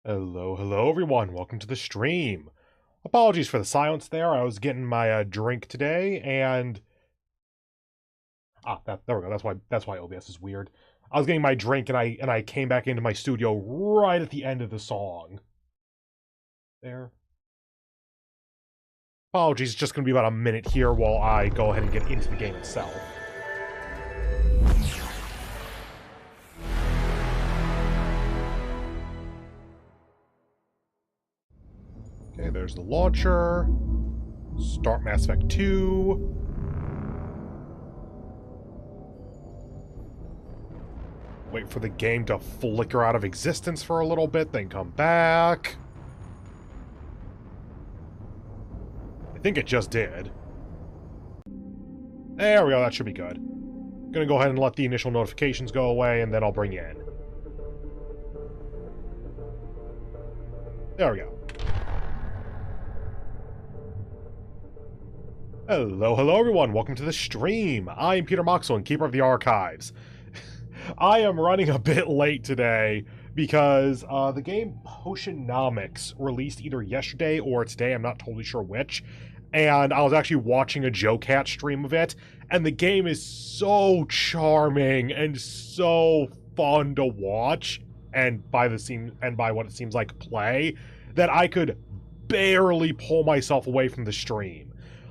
Hello everyone, welcome to the stream. Apologies for the silence there, I was getting my drink today, and... there we go, that's why OBS is weird. I was getting my drink, and I came back into my studio right at the end of the song. There. Apologies, it's just going to be about a minute here while I go ahead and get into the game itself. Okay, there's the launcher. Start Mass Effect 2. Wait for the game to flicker out of existence for a little bit, then come back. I think it just did. There we go, that should be good. Gonna go ahead and let the initial notifications go away, and then I'll bring you in. There we go. Hello everyone, welcome to the stream. I am Peter Moxilin, Keeper of the Archives. I am running a bit late today because the game Potionomics released either yesterday or today, I'm not totally sure which, and I was actually watching a Joe Cat stream of it, and the game is so charming and so fun to watch, and by what it seems like play, that I could barely pull myself away from the stream.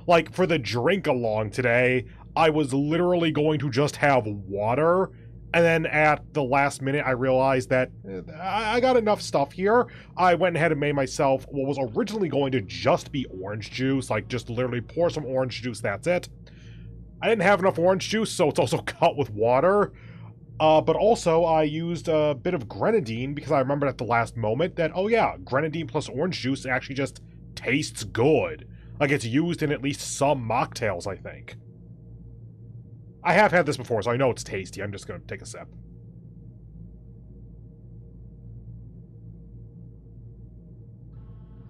Like, for the drink along today, I was literally going to just have water, and then at the last minute I realized that I got enough stuff here. I went ahead and made myself what was originally going to just be orange juice, like just literally pour some orange juice, that's it. I didn't have enough orange juice, so it's also cut with water. But also I used a bit of grenadine because I remembered at the last moment that, oh yeah, grenadine plus orange juice actually just tastes good. Like, it's used in at least some mocktails, I think. I have had this before, so I know it's tasty. I'm just going to take a sip.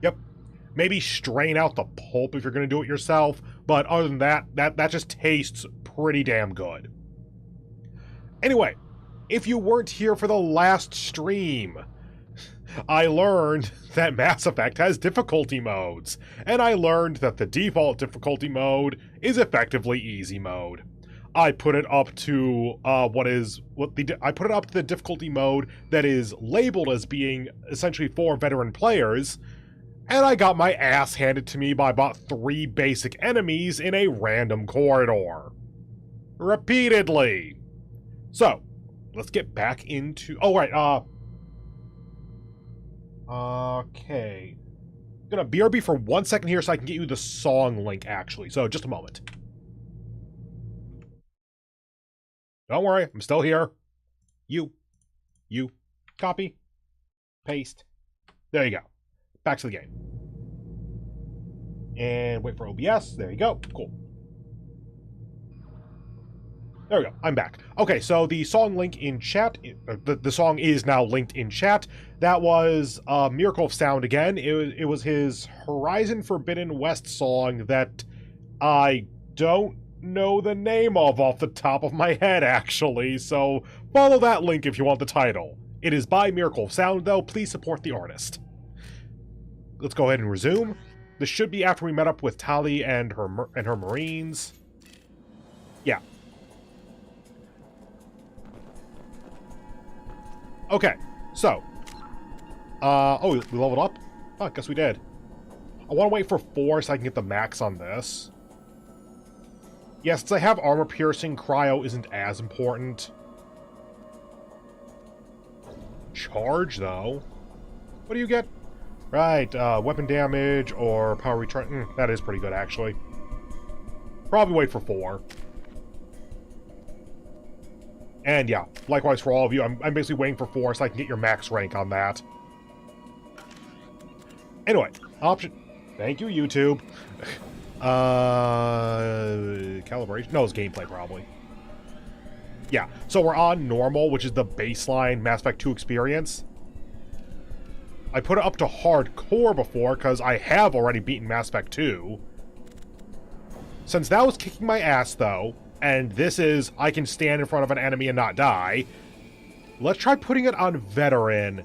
Yep. Maybe strain out the pulp if you're going to do it yourself, but other than that, that just tastes pretty damn good. Anyway, if you weren't here for the last stream, I learned that Mass Effect has difficulty modes, and I learned that the default difficulty mode is effectively easy mode. I put it up to the difficulty mode that is labeled as being essentially for veteran players, and I got my ass handed to me by about 3 basic enemies in a random corridor. Repeatedly. So, let's get back into... Oh, right, okay. I'm gonna BRB for 1 second here so I can get you the song link, actually. So, just a moment. Don't worry, I'm still here. You. Copy. Paste. There you go. Back to the game. And wait for OBS. There you go. Cool. There we go. I'm back. Okay, so the song link in chat, the song is now linked in chat. That was Miracle of Sound again. It was his Horizon Forbidden West song that I don't know the name of off the top of my head, actually. So follow that link if you want the title. It is by Miracle of Sound, though. Please support the artist. Let's go ahead and resume. This should be after we met up with Tali and her Marines. Yeah. Okay, so, oh, we leveled up? Oh, I guess we did. I want to wait for 4 so I can get the max on this. Yeah, since I have armor piercing, cryo isn't as important. Charge, though. What do you get? Right, weapon damage or power recharge. That is pretty good, actually. Probably wait for 4. And yeah, likewise for all of you, I'm basically waiting for 4 so I can get your max rank on that. Anyway, option... Thank you, YouTube. Calibration? No, it's gameplay, probably. Yeah, so we're on normal, which is the baseline Mass Effect 2 experience. I put it up to hardcore before, because I have already beaten Mass Effect 2. Since that was kicking my ass, though, and this is, I can stand in front of an enemy and not die, let's try putting it on Veteran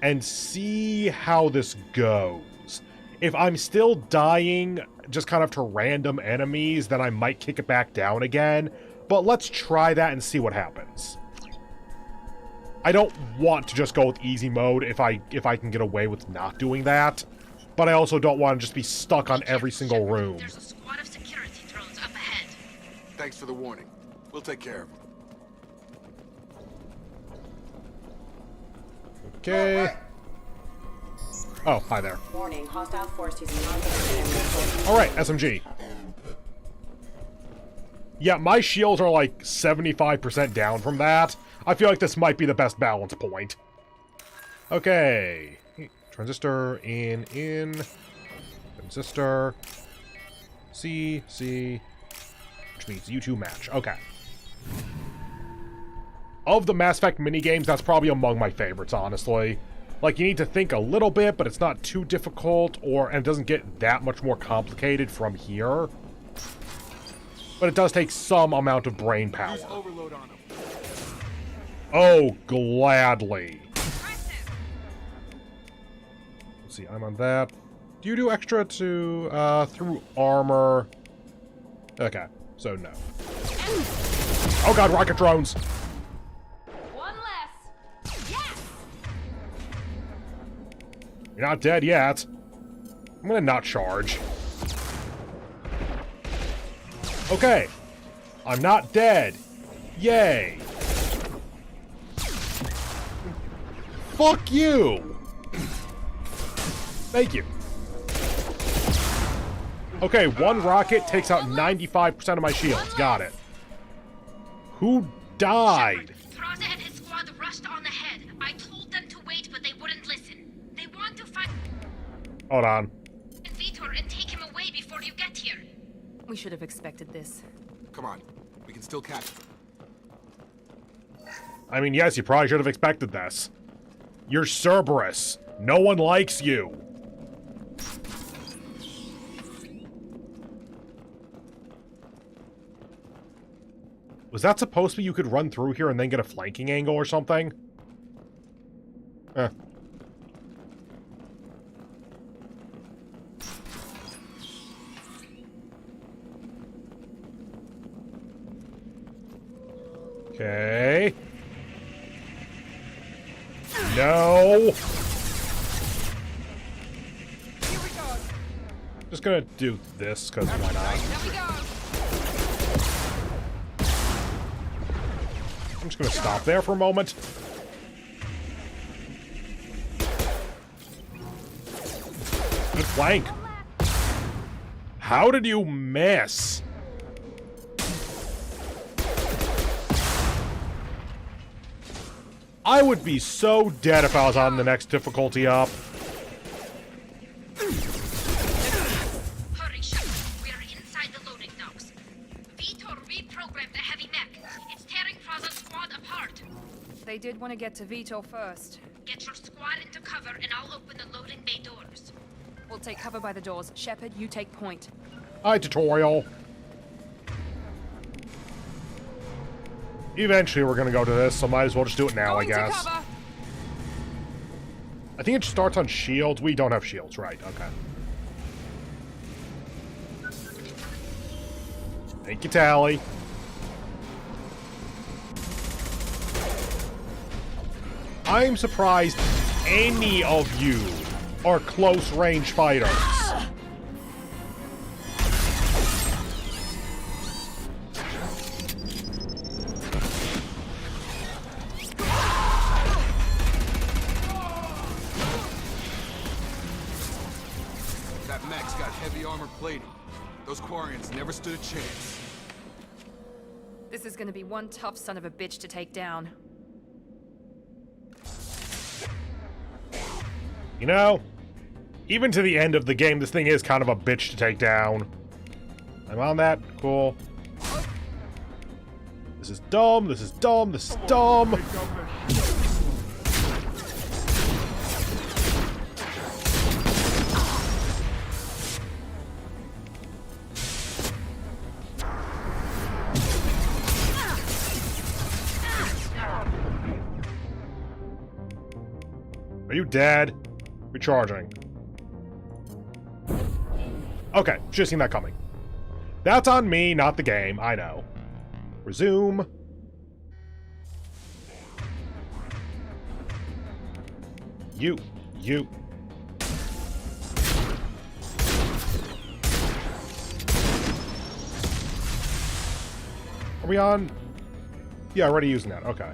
and see how this goes. If I'm still dying just kind of to random enemies, then I might kick it back down again. But let's try that and see what happens. I don't want to just go with easy mode if I can get away with not doing that. But I also don't want to just be stuck on every single room. There's a squad of security drones up ahead. Thanks for the warning. We'll take care of them. Okay. Oh, hi there. Warning, hostile force using non-destructive. Alright, SMG. Yeah, my shields are like 75% down from that. I feel like this might be the best balance point. Okay. Transistor, in. Transistor. C, which means you two match. Okay. Of the Mass Effect minigames, that's probably among my favorites, honestly. Like, you need to think a little bit, but it's not too difficult, and it doesn't get that much more complicated from here. But it does take some amount of brain power. Overload on them. Oh, gladly. Let's see, I'm on that. Do you do extra to, through armor? Okay, so no. Oh god, rocket drones! One less. Yes. You're not dead yet. I'm gonna not charge. Okay. I'm not dead. Yay. Fuck you! Thank you. Okay, one rocket takes out 95% of my shields. Got it. Who died? Thraza and his squad rushed on ahead. I told them to wait, but they wouldn't listen. They want to find Hold on. Vitor and take him away before you get here. We should have expected this. Come on. We can still catch them. I mean, yes, you probably should have expected this. You're Cerberus. No one likes you. Was that supposed to be you could run through here and then get a flanking angle or something? Eh. Okay. No. Just gonna do this, because why not? I'm just gonna stop there for a moment. Good flank. How did you miss? I would be so dead if I was on the next difficulty up. Hurry, Shepard. We're inside the loading docks. Vitor reprogrammed the heavy mech. It's tearing Thraza's squad apart. They did want to get to Vito first. Get your squad into cover and I'll open the loading bay doors. We'll take cover by the doors. Shepard, you take point. Hi, tutorial. Eventually we're gonna go to this, so might as well just do it now, I guess. I think it starts on shields. We don't have shields, right? Okay. Thank you, Tally. I'm surprised any of you are close-range fighters. That mech's got heavy armor plating. Those Quarians never stood a chance. This is gonna be one tough son of a bitch to take down. You know, even to the end of the game, this thing is kind of a bitch to take down. I'm on that. Cool. This is dumb. This is dumb. This is dumb. Are you dead? Recharging. Okay, should've seen that coming. That's on me, not the game. I know. Resume. You. Are we on? Yeah, already using that. Okay.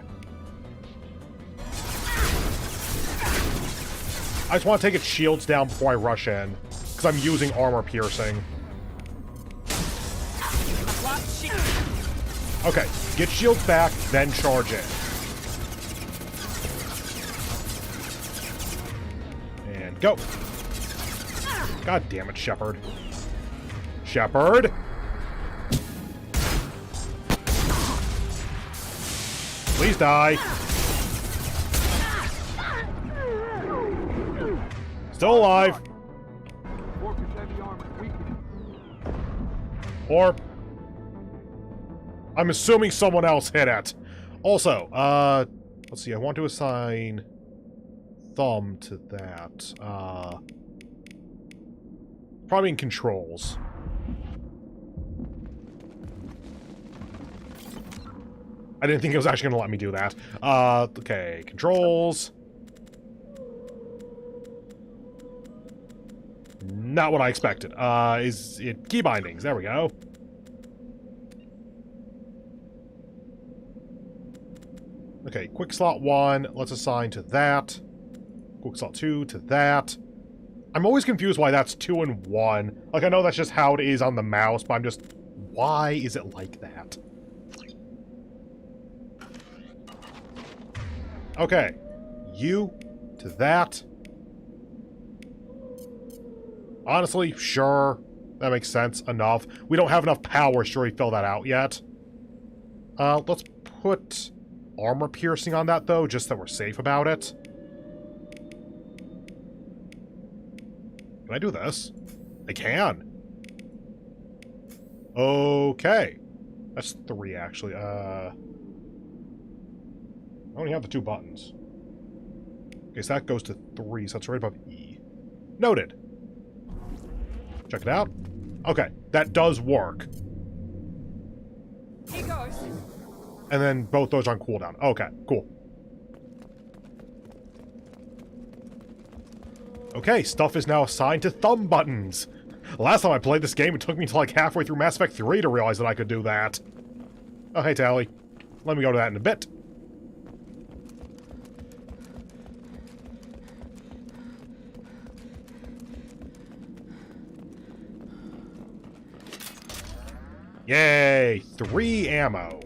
I just want to take its shields down before I rush in, because I'm using armor piercing. Okay, get shields back, then charge in. And go. God damn it, Shepard. Shepard! Please die. Still alive. Or I'm assuming someone else hit it. Also, let's see, I want to assign thumb to that. Probably in controls. I didn't think it was actually going to let me do that. Okay, controls. Not what I expected. Is it key bindings? There we go. Okay, quick slot 1, let's assign to that. Quick slot 2 to that. I'm always confused why that's 2 and 1. Like, I know that's just how it is on the mouse, but I'm just... Why is it like that? Okay. You to that. Honestly, sure. That makes sense enough. We don't have enough power to really fill that out yet. Let's put armor piercing on that, though, just that we're safe about it. Can I do this? I can. Okay. That's 3, actually. I only have the 2 buttons. Okay, so that goes to 3, so that's right above E. Noted. Check it out. Okay, that does work. Here goes. And then both those on cooldown. Okay, cool. Okay, stuff is now assigned to thumb buttons. Last time I played this game, it took me to like halfway through Mass Effect 3 to realize that I could do that. Oh, hey, Tally. Let me go to that in a bit. Yay! 3 ammo.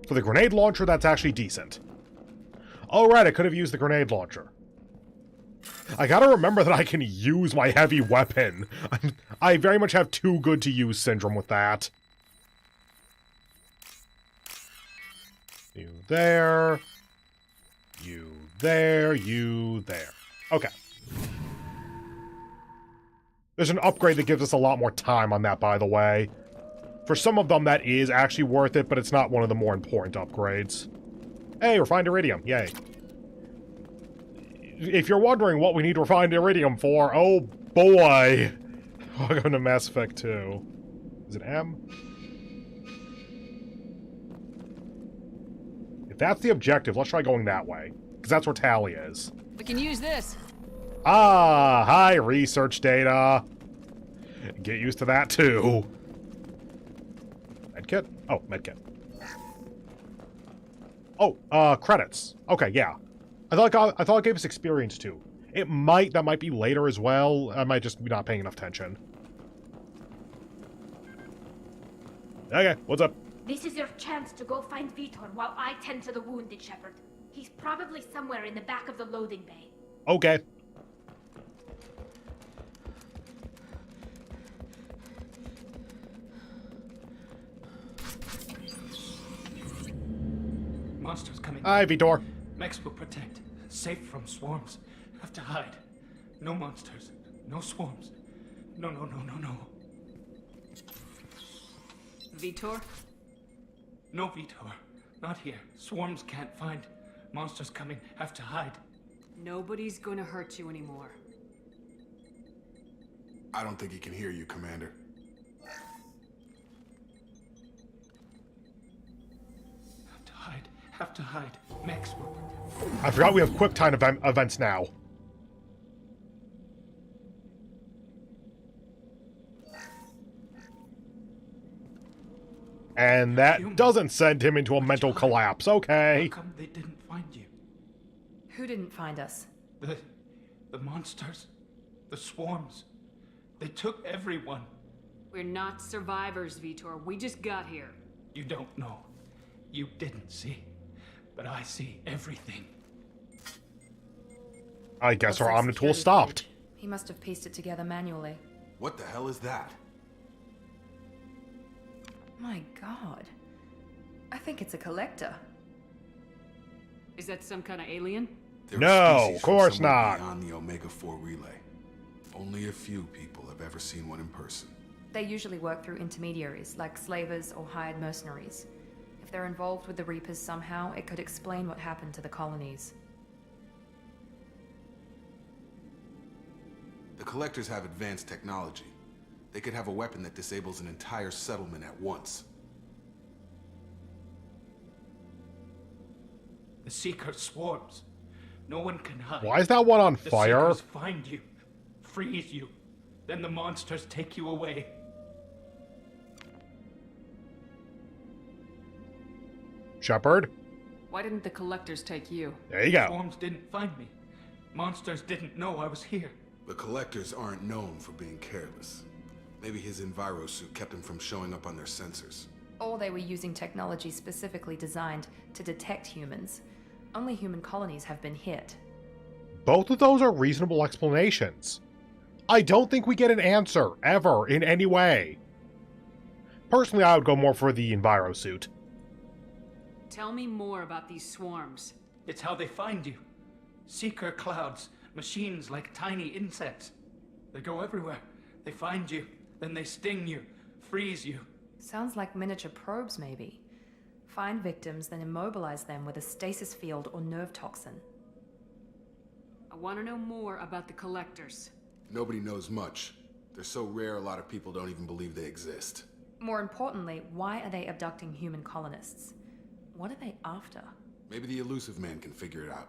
For the grenade launcher, that's actually decent. Oh, right, I could have used the grenade launcher. I gotta remember that I can use my heavy weapon. I very much have too good to use syndrome with that. You there. You there. You there. Okay. There's an upgrade that gives us a lot more time on that, by the way. For some of them, that is actually worth it, but it's not one of the more important upgrades. Hey, refined iridium. Yay. If you're wondering what we need refined iridium for, oh boy. Welcome to Mass Effect 2. Is it M? If that's the objective, let's try going that way. Because that's where Tally is. We can use this. Ah, hi, research data. Get used to that, too. Medkit? Oh, medkit. Oh, credits. Okay, yeah. I thought it gave us experience, too. That might be later as well. I might just be not paying enough attention. Okay, what's up? This is your chance to go find Vitor while I tend to the wounded, Shepard. He's probably somewhere in the back of the loading bay. Okay. Monsters coming. Hi, Vitor. Max will protect. Safe from swarms. Have to hide. No monsters. No swarms. No. Vitor? No, Vitor. Not here. Swarms can't find. Monsters coming. Have to hide. Nobody's gonna hurt you anymore. I don't think he can hear you, Commander. Have to hide. Have to hide. Max will. I forgot we have QuickTime events now. And that doesn't send him into a mental collapse. Okay. How come they didn't find you? Who didn't find us? The monsters. The swarms. They took everyone. We're not survivors, Vitor. We just got here. You don't know. You didn't see. But I see everything. I guess our Looks like Omnitool security stopped. footage. He must have pieced it together manually. What the hell is that? My god. I think it's a collector. Is that some kind of alien? They're a No, species of from course somewhere not. Beyond the Omega-4 relay. Only a few people have ever seen one in person. They usually work through intermediaries, like slavers or hired mercenaries. If they're involved with the Reapers somehow, it could explain what happened to the colonies. The Collectors have advanced technology. They could have a weapon that disables an entire settlement at once. The Seeker swarms. No one can hide. Why is that one on The fire? Seekers find you, freeze you, then the monsters take you away. Shepard? Why didn't the collectors take you? There you go. Swarms didn't find me. Monsters didn't know I was here. The Collectors aren't known for being careless. Maybe his enviro suit kept him from showing up on their sensors. Or they were using technology specifically designed to detect humans. Only human colonies have been hit. Both of those are reasonable explanations. I don't think we get an answer, ever, in any way. Personally, I would go more for the enviro suit. Tell me more about these swarms. It's how they find you. Seeker clouds, machines like tiny insects. They go everywhere. They find you, then they sting you, freeze you. Sounds like miniature probes, maybe. Find victims, then immobilize them with a stasis field or nerve toxin. I want to know more about the collectors. Nobody knows much. They're so rare, a lot of people don't even believe they exist. More importantly, why are they abducting human colonists? What are they after? Maybe the Elusive Man can figure it out.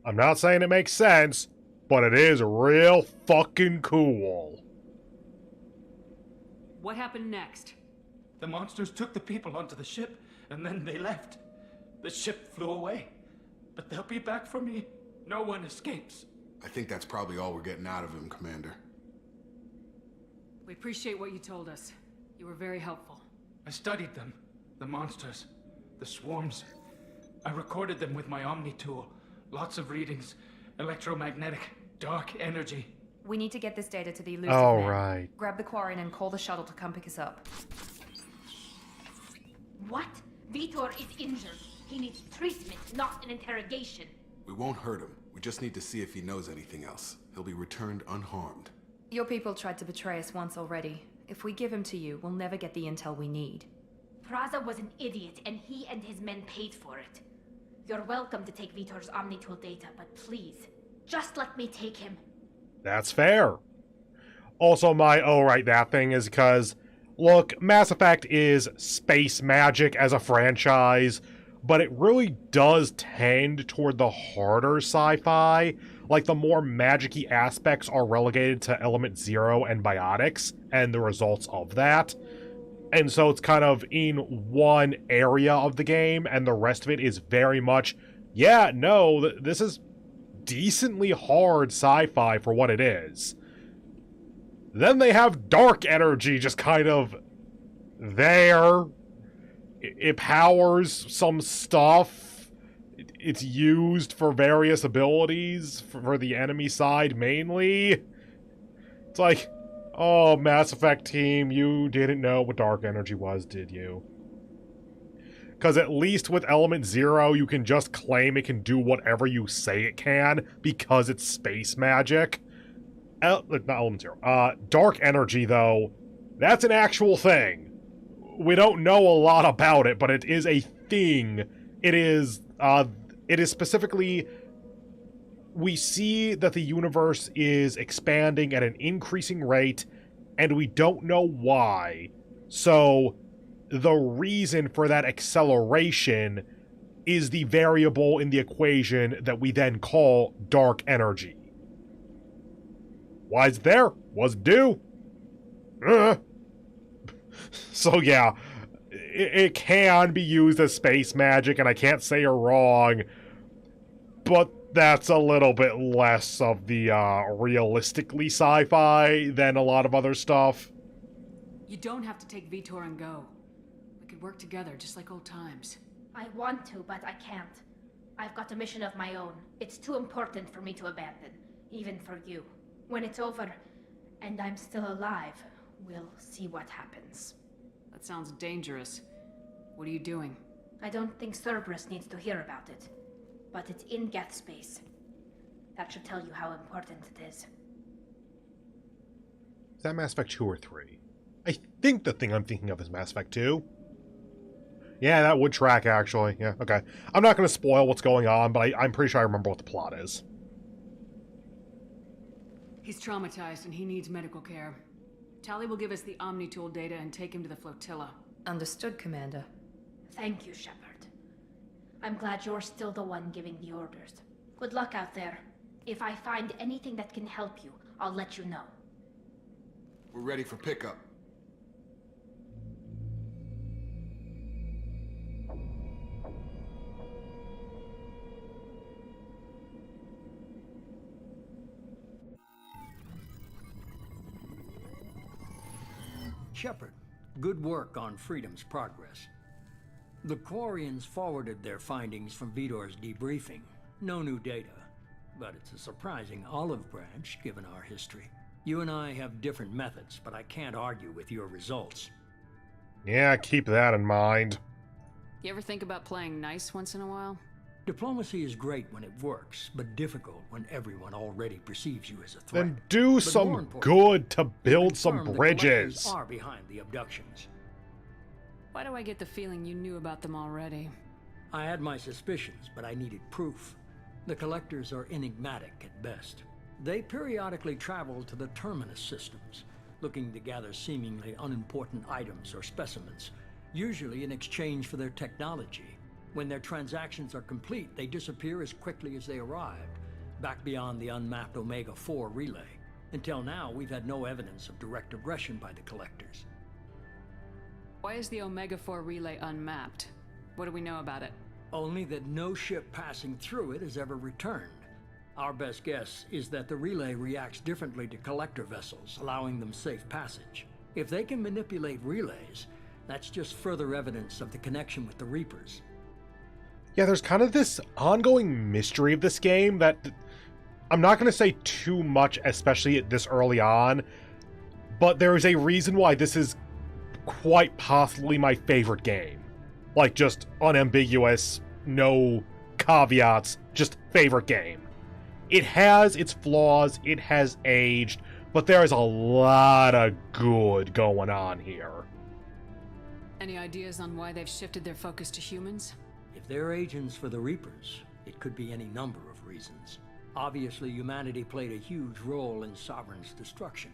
I'm not saying it makes sense, but it is real fucking cool. What happened next? The monsters took the people onto the ship, and then they left. The ship flew away. But they'll be back for me. No one escapes. I think that's probably all we're getting out of him, Commander. We appreciate what you told us. You were very helpful. I studied them. The monsters. The swarms. I recorded them with my Omni tool. Lots of readings. Electromagnetic. Dark energy. We need to get this data to the Elusive Oh, Man. right. Grab the Quarian and call the shuttle to come pick us up. What? Vitor is injured. He needs treatment, not an interrogation. We won't hurt him. We just need to see if he knows anything else. He'll be returned unharmed. Your people tried to betray us once already. If we give him to you, we'll never get the intel we need. Praza was an idiot, and he and his men paid for it. You're welcome to take Vitor's Omnitool data, but please, just let me take him. That's fair. Also, my oh right that thing is because, look, Mass Effect is space magic as a franchise, but it really does tend toward the harder sci-fi. Like, the more magic-y aspects are relegated to Element Zero and biotics, and the results of that. And so it's kind of in one area of the game, and the rest of it is very much, yeah, no, this is decently hard sci-fi for what it is. Then they have dark energy just kind of there. It powers some stuff. It's used for various abilities for the enemy side mainly. It's like, oh, Mass Effect team, you didn't know what dark energy was, did you? Because at least with Element Zero, you can just claim it can do whatever you say it can, because it's space magic. Not Element Zero. Dark energy, though, that's an actual thing. We don't know a lot about it, but it is a thing. It is specifically we see that the universe is expanding at an increasing rate, and we don't know why. So, the reason for that acceleration is the variable in the equation that we then call dark energy. Why it's there? Was due. So yeah, it can be used as space magic, and I can't say you're wrong, but that's a little bit less of the realistically sci-fi than a lot of other stuff. You don't have to take Vitor and go. We could work together, just like old times. I want to, but I can't. I've got a mission of my own. It's too important for me to abandon, even for you. When it's over, and I'm still alive, we'll see what happens. That sounds dangerous. What are you doing? I don't think Cerberus needs to hear about it, but it's in Geth space. That should tell you how important it is. Is that Mass Effect 2 or 3? I think the thing I'm thinking of is Mass Effect 2. Yeah, that would track, actually. Yeah, okay. I'm not going to spoil what's going on, but I'm pretty sure I remember what the plot is. He's traumatized and he needs medical care. Tali will give us the Omni Tool data and take him to the flotilla. Understood, Commander. Thank you, Shepard. I'm glad you're still the one giving the orders. Good luck out there. If I find anything that can help you, I'll let you know. We're ready for pickup. Shepard, good work on Freedom's progress. The Quarians forwarded their findings from Vitor's debriefing. No new data, but it's a surprising olive branch given our history. You and I have different methods, but I can't argue with your results. Yeah, keep that in mind. You ever think about playing nice once in a while? Diplomacy is great when it works, but difficult when everyone already perceives you as a threat. Then do But some more important, good to build some confirm the bridges. Collectors are behind the abductions. Why do I get the feeling you knew about them already? I had my suspicions, but I needed proof. The Collectors are enigmatic at best. They periodically travel to the Terminus systems, looking to gather seemingly unimportant items or specimens, usually in exchange for their technology. When their transactions are complete, they disappear as quickly as they arrived, back beyond the unmapped Omega-4 relay. Until now, we've had no evidence of direct aggression by the Collectors. Why is the Omega-4 relay unmapped? What do we know about it? Only that no ship passing through it has ever returned. Our best guess is that the relay reacts differently to Collector vessels, allowing them safe passage. If they can manipulate relays, that's just further evidence of the connection with the Reapers. Yeah, there's kind of this ongoing mystery of this game that I'm not going to say too much, especially this early on, but there is a reason why this is quite possibly my favorite game. Like, just unambiguous, no caveats, just favorite game. It has its flaws, it has aged, but there is a lot of good going on here. Any ideas on why they've shifted their focus to humans? If they're agents for the Reapers, it could be any number of reasons. Obviously, humanity played a huge role in Sovereign's destruction.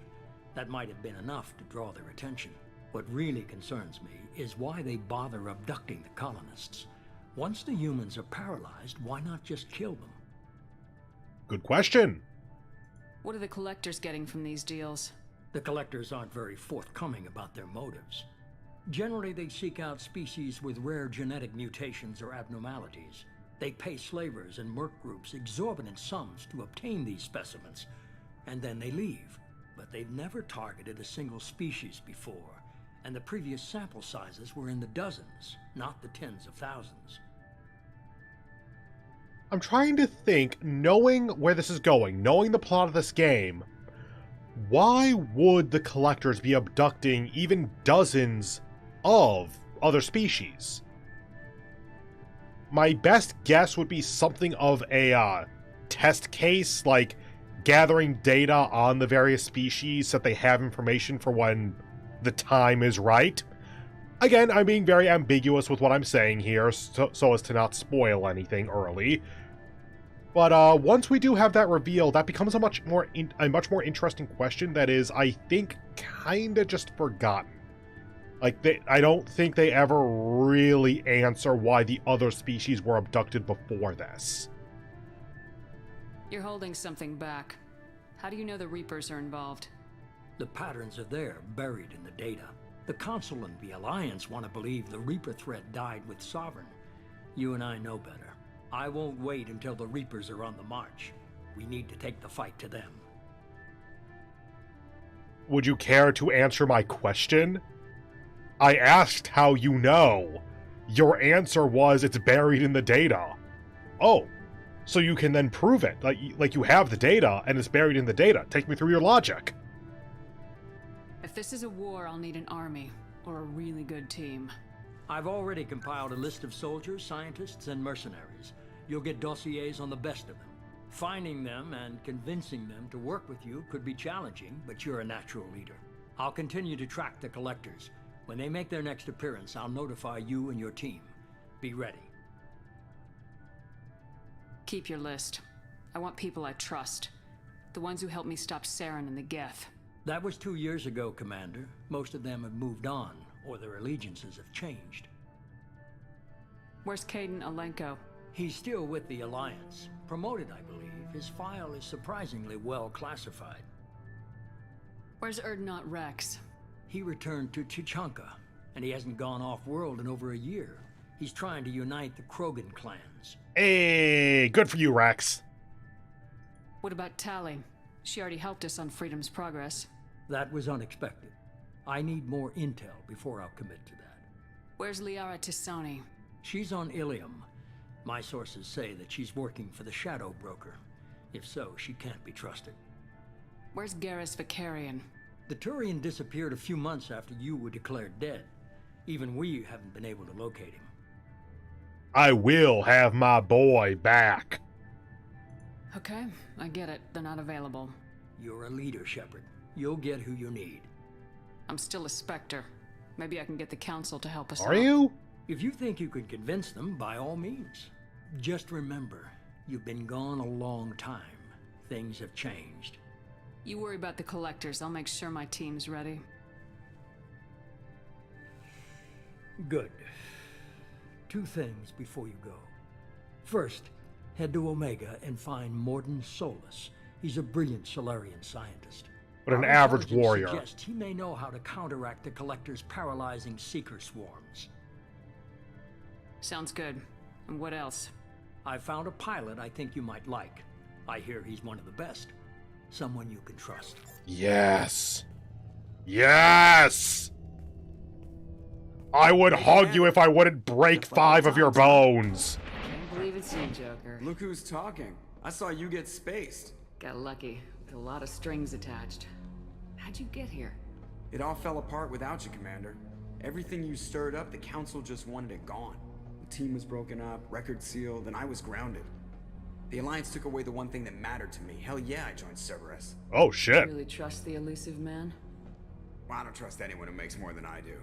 That might have been enough to draw their attention. What really concerns me is why they bother abducting the colonists. Once the humans are paralyzed, why not just kill them? Good question. What are the Collectors getting from these deals? The Collectors aren't very forthcoming about their motives. Generally, they seek out species with rare genetic mutations or abnormalities. They pay slavers and merc groups exorbitant sums to obtain these specimens, and then they leave. But they've never targeted a single species before, and the previous sample sizes were in the dozens, not the tens of thousands. I'm trying to think, knowing where this is going, knowing the plot of this game, why would the Collectors be abducting even dozens of other species? My best guess would be something of a test case, like gathering data on the various species so that they have information for when the time is right. Again, I'm being very ambiguous with what I'm saying here, so as to not spoil anything early. But once we do have that reveal, that becomes a much more interesting question that is, I think, kind of just forgotten. Like, I don't think they ever really answer why the other species were abducted before this. You're holding something back. How do you know the Reapers are involved? The patterns are there, buried in the data. The Council and the Alliance want to believe the Reaper threat died with Sovereign. You and I know better. I won't wait until the Reapers are on the march. We need to take the fight to them. Would you care to answer my question? I asked how you know. Your answer was it's buried in the data. Oh, so you can then prove it. Like you have the data and it's buried in the data. Take me through your logic. If this is a war, I'll need an army, or a really good team. I've already compiled a list of soldiers, scientists, and mercenaries. You'll get dossiers on the best of them. Finding them and convincing them to work with you could be challenging, but you're a natural leader. I'll continue to track the collectors. When they make their next appearance, I'll notify you and your team. Be ready. Keep your list. I want people I trust. The ones who helped me stop Saren and the Geth. That was 2 years ago, Commander. Most of them have moved on, or their allegiances have changed. Where's Caden Alenko? He's still with the Alliance. Promoted, I believe. His file is surprisingly well classified. Where's Erdnot Rex? He returned to Chichanka, and he hasn't gone off-world in over a year. He's trying to unite the Krogan clans. Hey, good for you, Rex. What about Tali? She already helped us on Freedom's Progress. That was unexpected. I need more intel before I'll commit to that. Where's Liara Tisani? She's on Ilium. My sources say that she's working for the Shadow Broker. If so, she can't be trusted. Where's Garrus Vicarian? The Turian disappeared a few months after you were declared dead. Even we haven't been able to locate him. I will have my boy back. Okay, I get it. They're not available. You're a leader, Shepard. You'll get who you need. I'm still a Spectre. Maybe I can get the Council to help us out. Are you? If you think you can convince them, by all means. Just remember, you've been gone a long time. Things have changed. You worry about the Collectors. I'll make sure my team's ready. Good. 2 things before you go. First, head to Omega and find Morden Solus. He's a brilliant Solarian scientist. But an Our average intelligence warrior. suggests he may know how to counteract the Collector's paralyzing Seeker swarms. Sounds good. And what else? I found a pilot I think you might like. I hear he's one of the best. Someone you can trust. Yes. Yes! I would hug you if I wouldn't break 5 of your bones. Can't believe it's you, Joker. Look who's talking. I saw you get spaced. Got lucky. With a lot of strings attached. How'd you get here? It all fell apart without you, Commander. Everything you stirred up, the Council just wanted it gone. The team was broken up, record sealed, and I was grounded. The Alliance took away the one thing that mattered to me. Hell yeah, I joined Cerberus. Oh, shit. Really trust the elusive man? Well, I don't trust anyone who makes more than I do.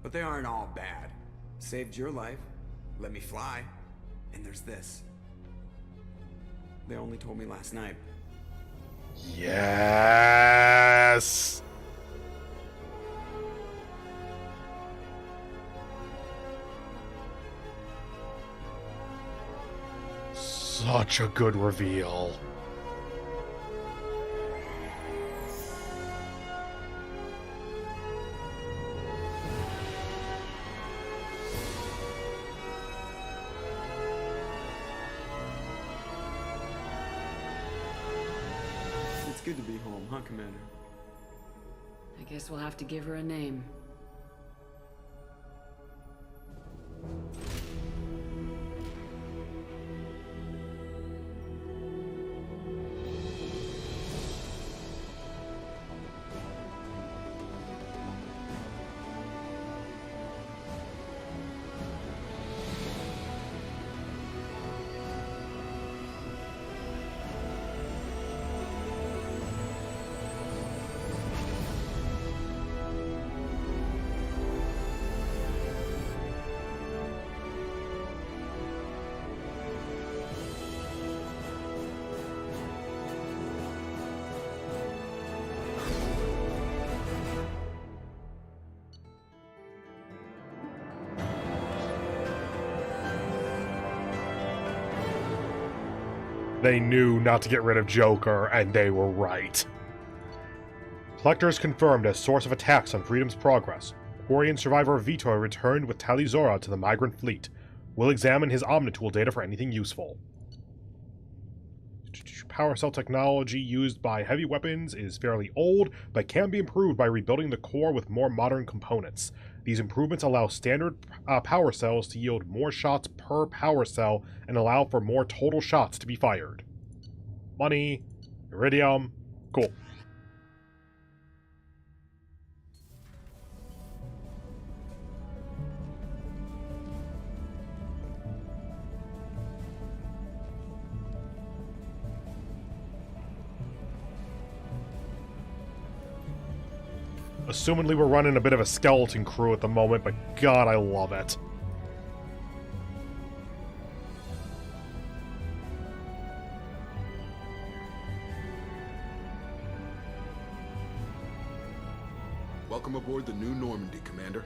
But they aren't all bad. Saved your life, let me fly, and there's this. They only told me last night. Yes! Such a good reveal. It's good to be home, huh, Commander? I guess we'll have to give her a name. They knew not to get rid of Joker, and they were right. Collectors confirmed as source of attacks on Freedom's Progress. Quarian survivor Vitor returned with Talizora to the migrant fleet. We'll examine his Omnitool data for anything useful. Power cell technology used by heavy weapons is fairly old, but can be improved by rebuilding the core with more modern components. These improvements allow standard power cells to yield more shots per power cell and allow for more total shots to be fired. Money, iridium, cool. Assumedly, we're running a bit of a skeleton crew at the moment, but God, I love it. Welcome aboard the New Normandy, Commander.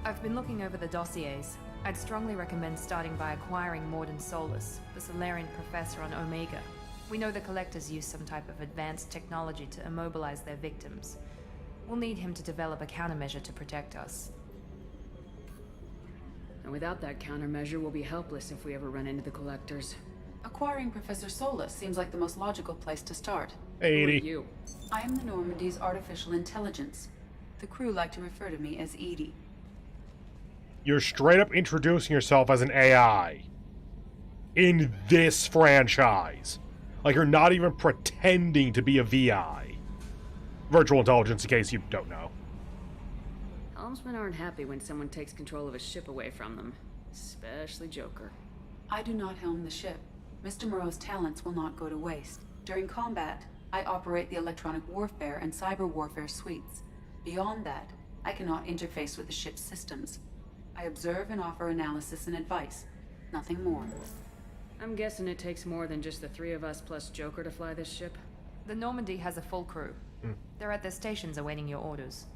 I've been looking over the dossiers. I'd strongly recommend starting by acquiring Morden Solus, the Solarian professor on Omega. We know the Collectors use some type of advanced technology to immobilize their victims. We'll need him to develop a countermeasure to protect us. And without that countermeasure, we'll be helpless if we ever run into the Collectors. Acquiring Professor Solus seems like the most logical place to start. 80. Who are you? I am the Normandy's artificial intelligence. The crew like to refer to me as Edie. You're straight up introducing yourself as an AI. In this franchise. Like, you're not even pretending to be a VI. Virtual intelligence, in case you don't know. Helmsmen aren't happy when someone takes control of a ship away from them. Especially Joker. I do not helm the ship. Mr. Moreau's talents will not go to waste. During combat, I operate the electronic warfare and cyber warfare suites. Beyond that, I cannot interface with the ship's systems. I observe and offer analysis and advice. Nothing more. I'm guessing it takes more than just the three of us plus Joker to fly this ship. The Normandy has a full crew. They're at their stations awaiting your orders.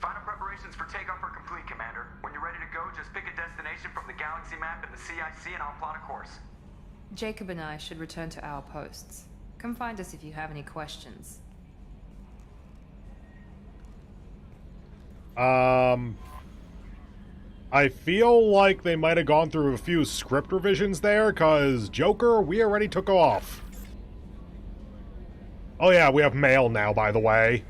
Final preparations for takeoff are complete, Commander. When you're ready to go, just pick a destination from the galaxy map and the CIC and I'll plot a course. Jacob and I should return to our posts. Come find us if you have any questions. I feel like they might have gone through a few script revisions there, because Joker, we already took off. Oh yeah, we have mail now, by the way.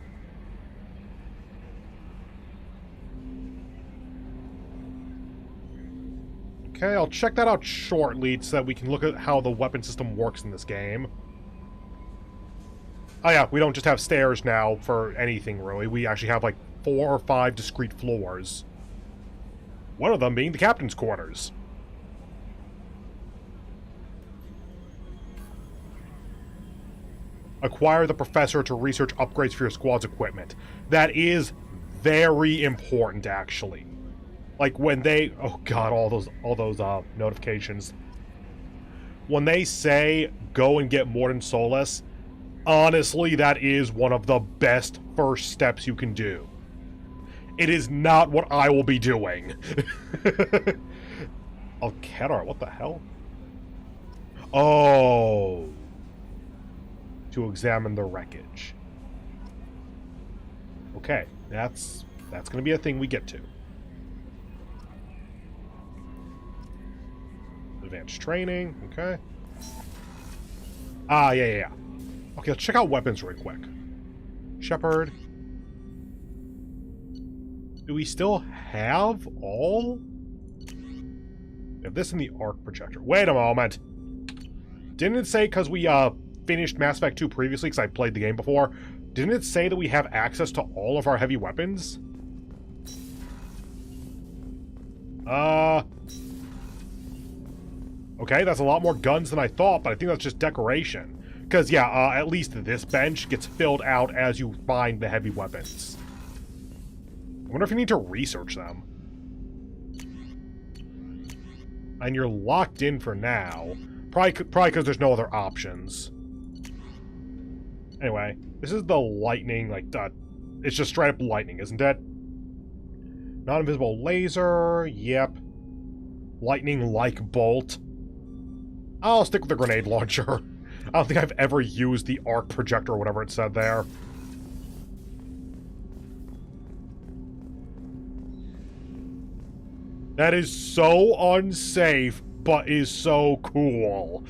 Okay, I'll check that out shortly so that we can look at how the weapon system works in this game. Oh yeah, we don't just have stairs now for anything, really. We actually have like 4 or 5 discrete floors. One of them being the captain's quarters. Acquire the professor to research upgrades for your squad's equipment. That is very important, actually. Like when they... Oh god, all those notifications. When they say, go and get Morden Solus, honestly, that is one of the best first steps you can do. It is not what I will be doing. Alkedar, what the hell? Oh. To examine the wreckage. Okay, that's going to be a thing we get to. Advanced training, okay. Ah, yeah. Okay, let's check out weapons real quick. Shepard. Do we still have all? We have this in the arc projector. Wait a moment. Didn't it say, because we finished Mass Effect 2 previously, because I played the game before, didn't it say that we have access to all of our heavy weapons? Okay, that's a lot more guns than I thought, but I think that's just decoration. Because, yeah, at least this bench gets filled out as you find the heavy weapons. I wonder if you need to research them. And you're locked in for now. Probably because there's no other options. Anyway, this is the lightning, like, it's just straight up lightning, isn't it? Non-invisible laser, yep. Lightning-like bolt. I'll stick with the grenade launcher. I don't think I've ever used the arc projector or whatever it said there. That is so unsafe, but is so cool.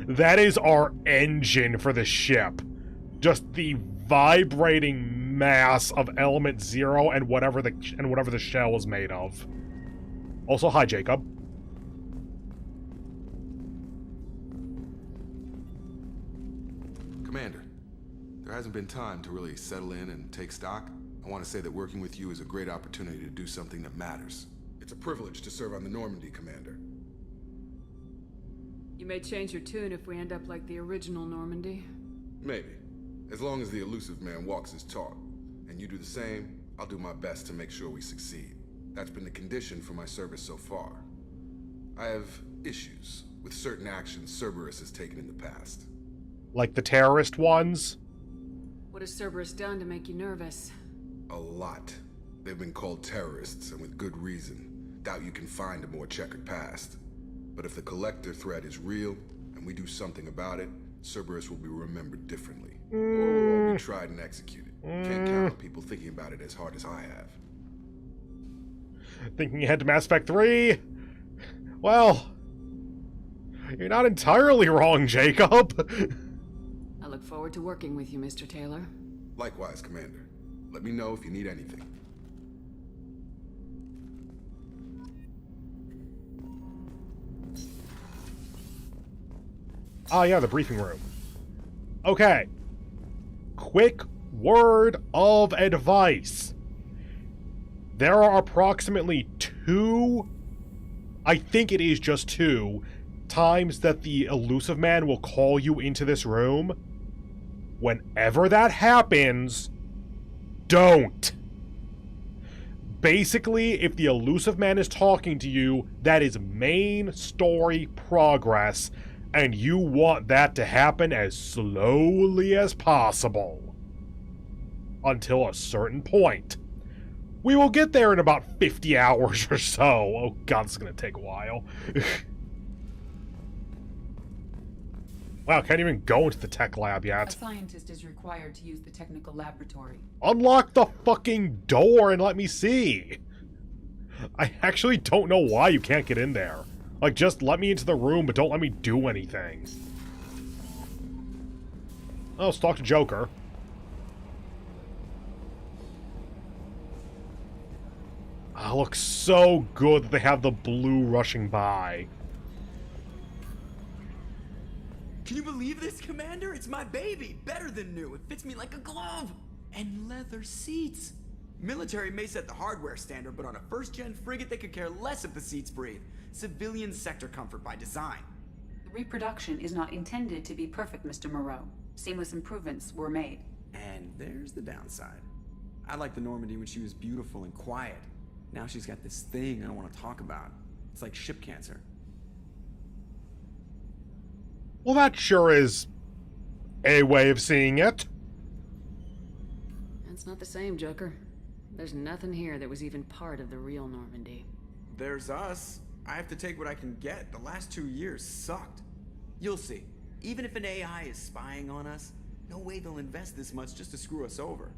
That is our engine for the ship. Just the vibrating mass of Element Zero and whatever the shell is made of. Also, hi, Jacob. Commander, there hasn't been time to really settle in and take stock. I want to say that working with you is a great opportunity to do something that matters. It's a privilege to serve on the Normandy, Commander. You may change your tune if we end up like the original Normandy. Maybe. As long as the elusive man walks his talk, and you do the same, I'll do my best to make sure we succeed. That's been the condition for my service so far. I have issues with certain actions Cerberus has taken in the past. Like the terrorist ones? What has Cerberus done to make you nervous? A lot. They've been called terrorists, and with good reason. Doubt you can find a more checkered past. But if the Collector threat is real, and we do something about it, Cerberus will be remembered differently. Or will be tried and executed. Can't count on people thinking about it as hard as I have. Thinking ahead to Mass Effect 3? Well, you're not entirely wrong, Jacob. I look forward to working with you, Mr. Taylor. Likewise, Commander. Let me know if you need anything. Ah, yeah, the briefing room. Okay. Quick word of advice. There are approximately 2, I think it is just 2, times that the elusive man will call you into this room. Whenever that happens, don't. Basically, if the elusive man is talking to you, that is main story progress, and you want that to happen as slowly as possible. Until a certain point. We will get there in about 50 hours or so. Oh god, this is going to take a while. Wow, can't even go into the tech lab yet. A scientist is required to use the technical laboratory. Unlock the fucking door and let me see. I actually don't know why you can't get in there. Like, just let me into the room, but don't let me do anything. Oh, let's talk to Joker. Ah, looks so good that they have the blue rushing by. Can you believe this, Commander? It's my baby! Better than new. It fits me like a glove! And leather seats! Military may set the hardware standard, but on a first-gen frigate, they could care less if the seats breathe. Civilian sector comfort by design. The reproduction is not intended to be perfect, Mr. Moreau. Seamless improvements were made. And there's the downside. I liked the Normandy when she was beautiful and quiet. Now she's got this thing I don't want to talk about. It's like ship cancer. Well, that sure is a way of seeing it. That's not the same, Joker. There's nothing here that was even part of the real Normandy. There's us. I have to take what I can get. The last 2 years sucked. You'll see. Even if an AI is spying on us, no way they'll invest this much just to screw us over.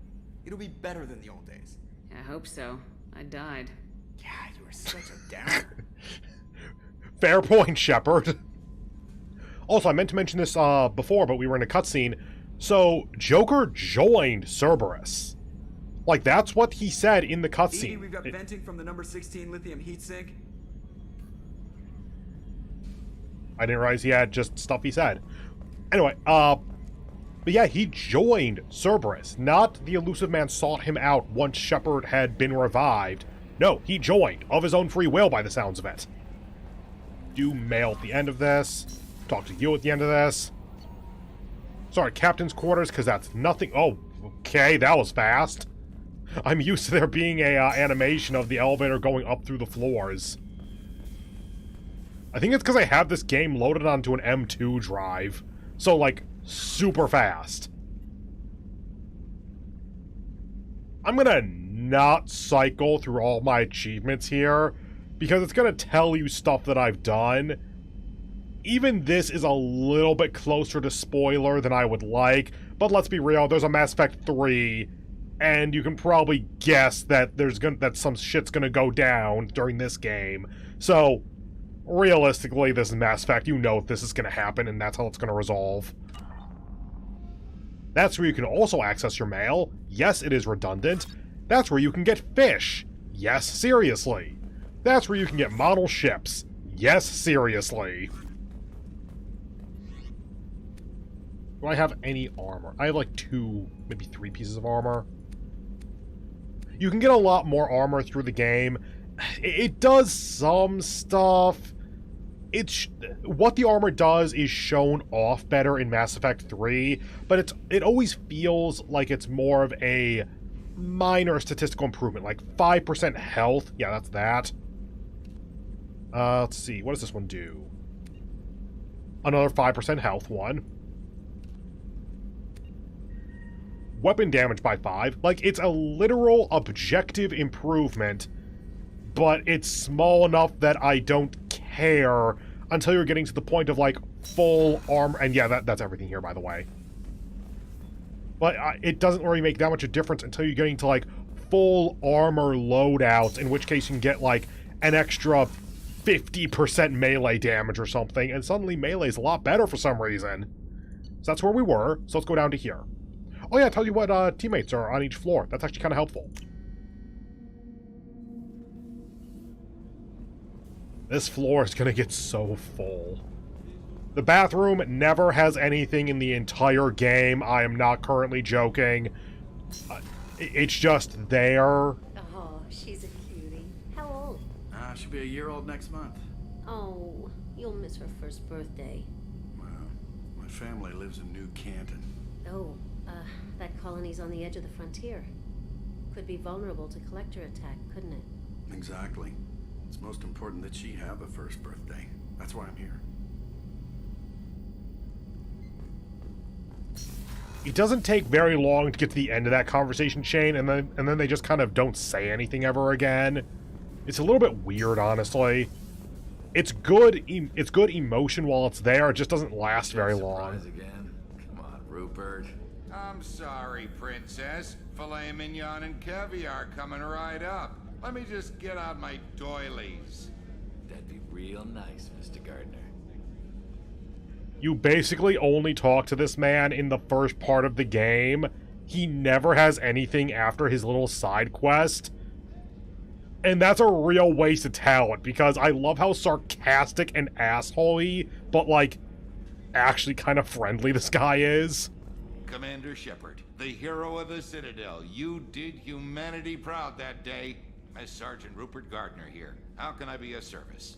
It'll be better than the old days. I hope so. I died. Yeah, you were such a downer. Fair point, Shepard. Also, I meant to mention this before, but we were in a cutscene. So, Joker joined Cerberus. Like, that's what he said in the cutscene. We've got venting from the number 16 lithium heatsink. I didn't realize he had just stuff he said. Anyway, but yeah, he joined Cerberus. Not the elusive man sought him out once Shepard had been revived. No, he joined, of his own free will by the sounds of it. Do mail at the end of this. Talk to you at the end of this. Sorry, captain's quarters, because that's nothing. Oh, okay, that was fast. I'm used to there being a animation of the elevator going up through the floors. I think it's because I have this game loaded onto an M2 drive. So, like, super fast. I'm gonna not cycle through all my achievements here, because it's going to tell you stuff that I've done. Even this is a little bit closer to spoiler than I would like, but let's be real, there's a Mass Effect 3, and you can probably guess that that some shit's gonna go down during this game. So, realistically, this is Mass Effect, you know this is gonna happen, and that's how it's gonna resolve. That's where you can also access your mail. Yes, it is redundant. That's where you can get fish. Yes, seriously. That's where you can get model ships. Yes, seriously. Do I have any armor? I have like 2, maybe 3 pieces of armor. You can get a lot more armor through the game. It does some stuff. What the armor does is shown off better in Mass Effect 3, but it always feels like it's more of a minor statistical improvement, like 5% health. Yeah, that's that. Let's see, what does this one do? Another 5% health one. Weapon damage by 5. Like, it's a literal objective improvement, but it's small enough that I don't care until you're getting to the point of, like, full armor. And yeah, that's everything here, by the way. But it doesn't really make that much a difference until you're getting to, like, full armor loadouts, in which case you can get, like, an extra 50% melee damage or something, and suddenly melee's a lot better for some reason. So that's where we were, so let's go down to here. Oh yeah, tell you what teammates are on each floor. That's actually kind of helpful. This floor is going to get so full. The bathroom never has anything in the entire game. I am not currently joking. It's just there. Oh, she's a cutie. How old? She'll be a year old next month. Oh, you'll miss her first birthday. Well, my family lives in New Canton. Oh, that colony's on the edge of the frontier. Could be vulnerable to collector attack, couldn't it? Exactly. It's most important that she have a first birthday. That's why I'm here. It doesn't take very long to get to the end of that conversation chain, and then they just kind of don't say anything ever again. It's a little bit weird, honestly. It's good emotion while it's there. It just doesn't last very long. Again? Come on, Rupert. I'm sorry, Princess. Filet mignon and caviar coming right up. Let me just get out my doilies. That'd be real nice, Mr. Gardner. You basically only talk to this man in the first part of the game. He never has anything after his little side quest. And that's a real waste of talent, because I love how sarcastic and assholey, but, like, actually kind of friendly this guy is. Commander Shepard, the hero of the Citadel. You did humanity proud that day. As Sergeant Rupert Gardner here. How can I be of service?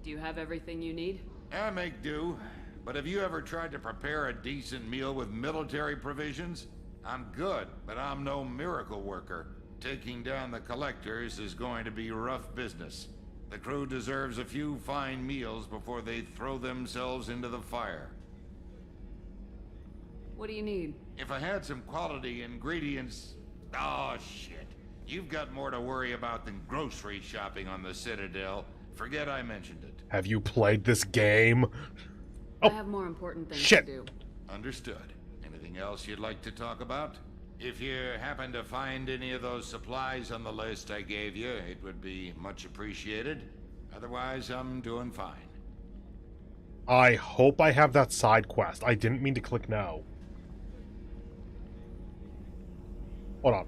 Do you have everything you need? I make do. But have you ever tried to prepare a decent meal with military provisions? I'm good, but I'm no miracle worker. Taking down the collectors is going to be rough business. The crew deserves a few fine meals before they throw themselves into the fire. What do you need? If I had some quality ingredients... Oh, shit. You've got more to worry about than grocery shopping on the Citadel. Forget I mentioned it. Have you played this game? I have more important things shit. to do. Understood. Anything else you'd like to talk about? If you happen to find any of those supplies on the list I gave you, it would be much appreciated. Otherwise, I'm doing fine. I hope I have that side quest. I didn't mean to click no. Hold on.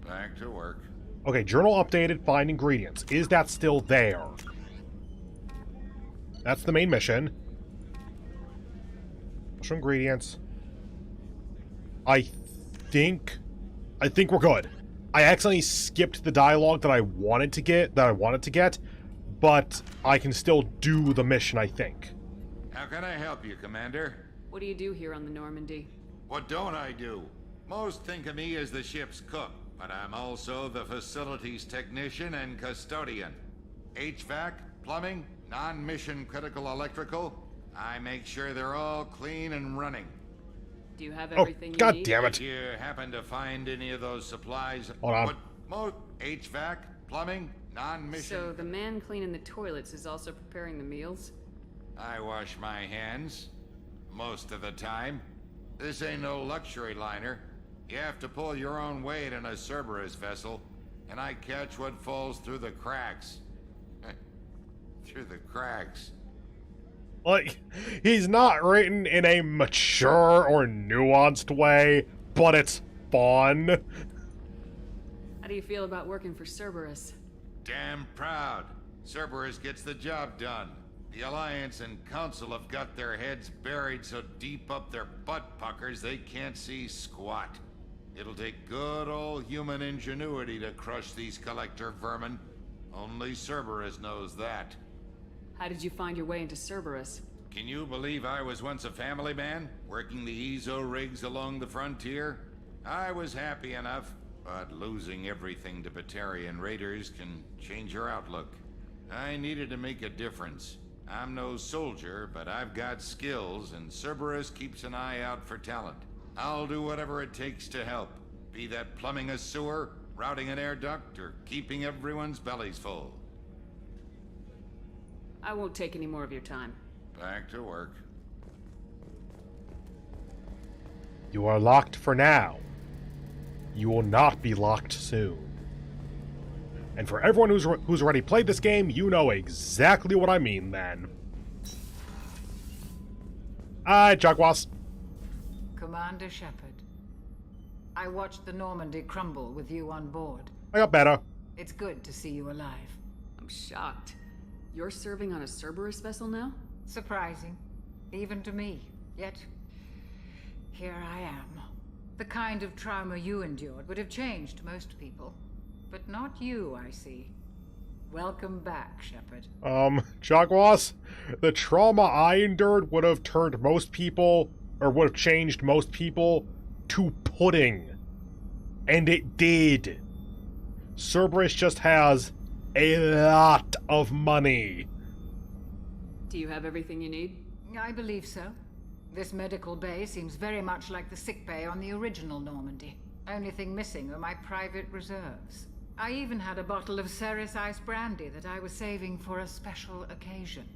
Back to work. Okay, journal updated, find ingredients. Is that still there? That's the main mission. Special ingredients. I think we're good. I accidentally skipped the dialogue that I wanted to get, but I can still do the mission, I think. How can I help you, Commander? What do you do here on the Normandy? What don't I do? Most think of me as the ship's cook, but I'm also the facilities technician and custodian. HVAC, plumbing, non-mission critical electrical. I make sure they're all clean and running. Do you have everything you God need? damn it. If you happen to find any of those supplies... Hold on. HVAC, Plumbing, non-mission. So the man cleaning the toilets is also preparing the meals? I wash my hands. Most of the time. This ain't no luxury liner. You have to pull your own weight in a Cerberus vessel, and I catch what falls through the cracks. Through the cracks. Like, he's not written in a mature or nuanced way, but it's fun. How do you feel about working for Cerberus? Damn proud. Cerberus gets the job done. The Alliance and Council have got their heads buried so deep up their butt puckers they can't see squat. It'll take good old human ingenuity to crush these collector vermin. Only Cerberus knows that. How did you find your way into Cerberus? Can you believe I was once a family man, working the EZO rigs along the frontier? I was happy enough, but losing everything to Batarian raiders can change your outlook. I needed to make a difference. I'm no soldier, but I've got skills, and Cerberus keeps an eye out for talent. I'll do whatever it takes to help, be that plumbing a sewer, routing an air duct, or keeping everyone's bellies full. I won't take any more of your time. Back to work. You are locked for now. You will not be locked soon. And for everyone who's already played this game, you know exactly what I mean then. Hi, Jaguars. Commander Shepard, I watched the Normandy crumble with you on board. I got better. It's good to see you alive. I'm shocked. You're serving on a Cerberus vessel now? Surprising, even to me. Yet, here I am. The kind of trauma you endured would have changed most people. But not you, I see. Welcome back, Shepard. Jaguars, the trauma I endured would have turned most people, or would have changed most people, to pudding. And it did. Cerberus just has a lot of money. Do you have everything you need? I believe so. This medical bay seems very much like the sick bay on the original Normandy. Only thing missing are my private reserves. I even had a bottle of Ceres Ice Brandy that I was saving for a special occasion.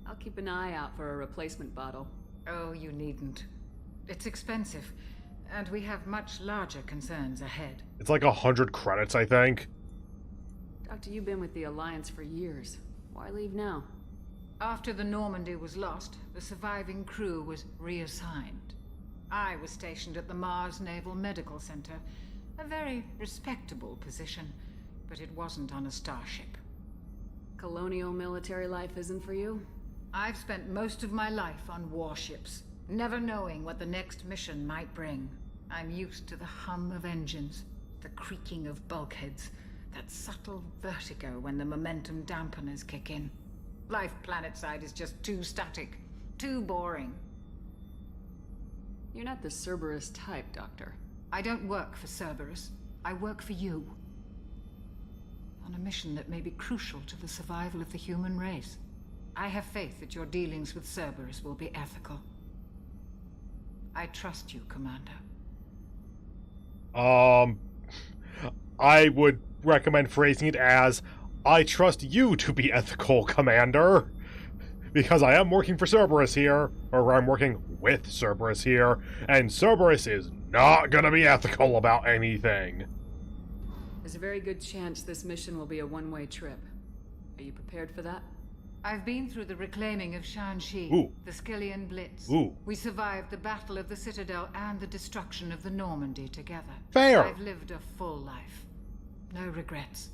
I'll keep an eye out for a replacement bottle. Oh, you needn't. It's expensive, and we have much larger concerns ahead. It's like 100 credits, I think. Doctor, you've been with the Alliance for years. Why leave now? After the Normandy was lost, the surviving crew was reassigned. I was stationed at the Mars Naval Medical Center. A very respectable position, but it wasn't on a starship. Colonial military life isn't for you? I've spent most of my life on warships, never knowing what the next mission might bring. I'm used to the hum of engines, the creaking of bulkheads, that subtle vertigo when the momentum dampeners kick in. Life planetside is just too static, too boring. You're not the Cerberus type, Doctor. I don't work for Cerberus. I work for you. On a mission that may be crucial to the survival of the human race. I have faith that your dealings with Cerberus will be ethical. I trust you, Commander. I would recommend phrasing it as, I trust you to be ethical, Commander. Because I am working for Cerberus here, or I'm working with Cerberus here, and Cerberus is not gonna be ethical about anything. There's a very good chance this mission will be a one-way trip. Are you prepared for that? I've been through the reclaiming of Shanxi, Ooh. the Skillian Blitz. Ooh. We survived the Battle of the Citadel and the destruction of the Normandy together. Fair. I've lived a full life. No regrets.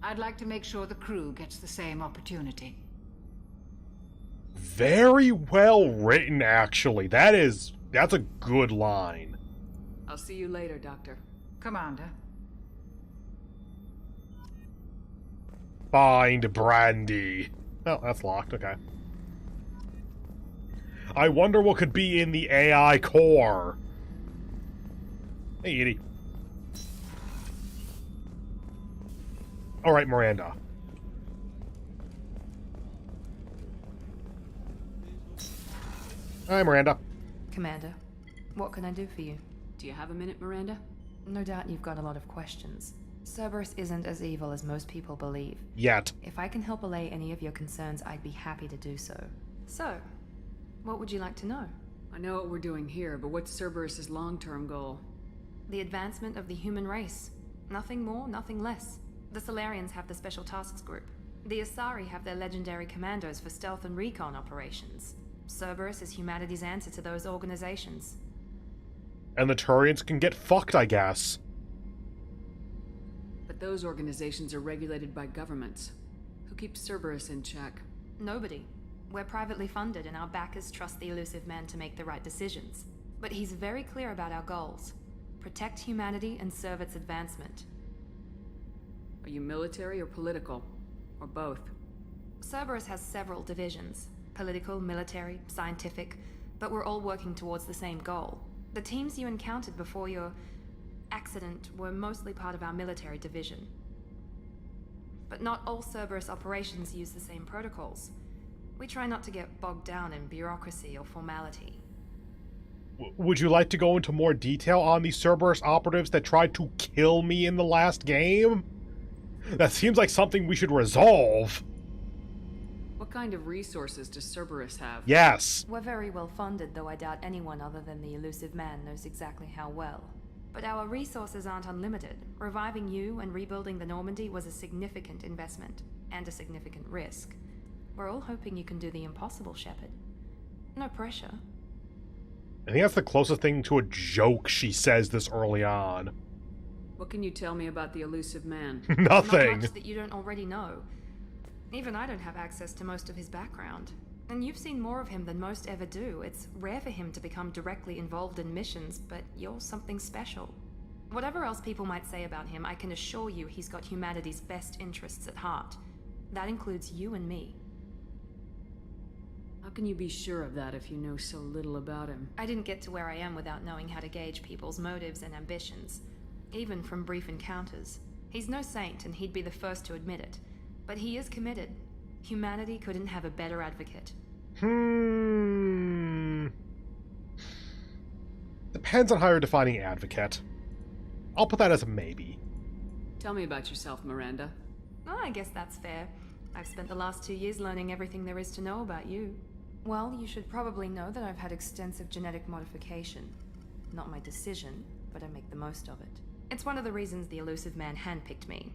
I'd like to make sure the crew gets the same opportunity. Very well written, actually. That's a good line. I'll see you later, Doctor. Commander. Find Brandy. Oh, that's locked. Okay. I wonder what could be in the AI core. Hey, Edie. Alright, Miranda. Hi, Miranda. Commander, what can I do for you? Do you have a minute, Miranda? No doubt you've got a lot of questions. Cerberus isn't as evil as most people believe. Yet. If I can help allay any of your concerns, I'd be happy to do so. So, what would you like to know? I know what we're doing here, but what's Cerberus's long-term goal? The advancement of the human race. Nothing more, nothing less. The Solarians have the Special Tasks Group. The Asari have their legendary commandos for stealth and recon operations. Cerberus is humanity's answer to those organizations. And the Turians can get fucked, I guess. But those organizations are regulated by governments. Who keeps Cerberus in check? Nobody. We're privately funded and our backers trust the elusive man to make the right decisions. But he's very clear about our goals. Protect humanity and serve its advancement. Are you military or political? Or both? Cerberus has several divisions. Political, military, scientific. But we're all working towards the same goal. The teams you encountered before your accident were mostly part of our military division. But not all Cerberus operations use the same protocols. We try not to get bogged down in bureaucracy or formality. Would you like to go into more detail on the Cerberus operatives that tried to kill me in the last game? That seems like something we should resolve. What kind of resources does Cerberus have? Yes. We're very well funded, though I doubt anyone other than the elusive man knows exactly how well. But our resources aren't unlimited. Reviving you and rebuilding the Normandy was a significant investment, and a significant risk. We're all hoping you can do the impossible, Shepard. No pressure. I think that's the closest thing to a joke she says this early on. What can you tell me about the elusive man? Nothing. Not much that you don't already know. Even I don't have access to most of his background. And you've seen more of him than most ever do. It's rare for him to become directly involved in missions, but you're something special. Whatever else people might say about him, I can assure you he's got humanity's best interests at heart. That includes you and me. How can you be sure of that if you know so little about him? I didn't get to where I am without knowing how to gauge people's motives and ambitions, even from brief encounters. He's no saint, and he'd be the first to admit it. But he is committed. Humanity couldn't have a better advocate. Depends on how you're defining advocate. I'll put that as a maybe. Tell me about yourself, Miranda. Oh, I guess that's fair. I've spent the last 2 years learning everything there is to know about you. Well, you should probably know that I've had extensive genetic modification. Not my decision, but I make the most of it. It's one of the reasons the elusive man handpicked me.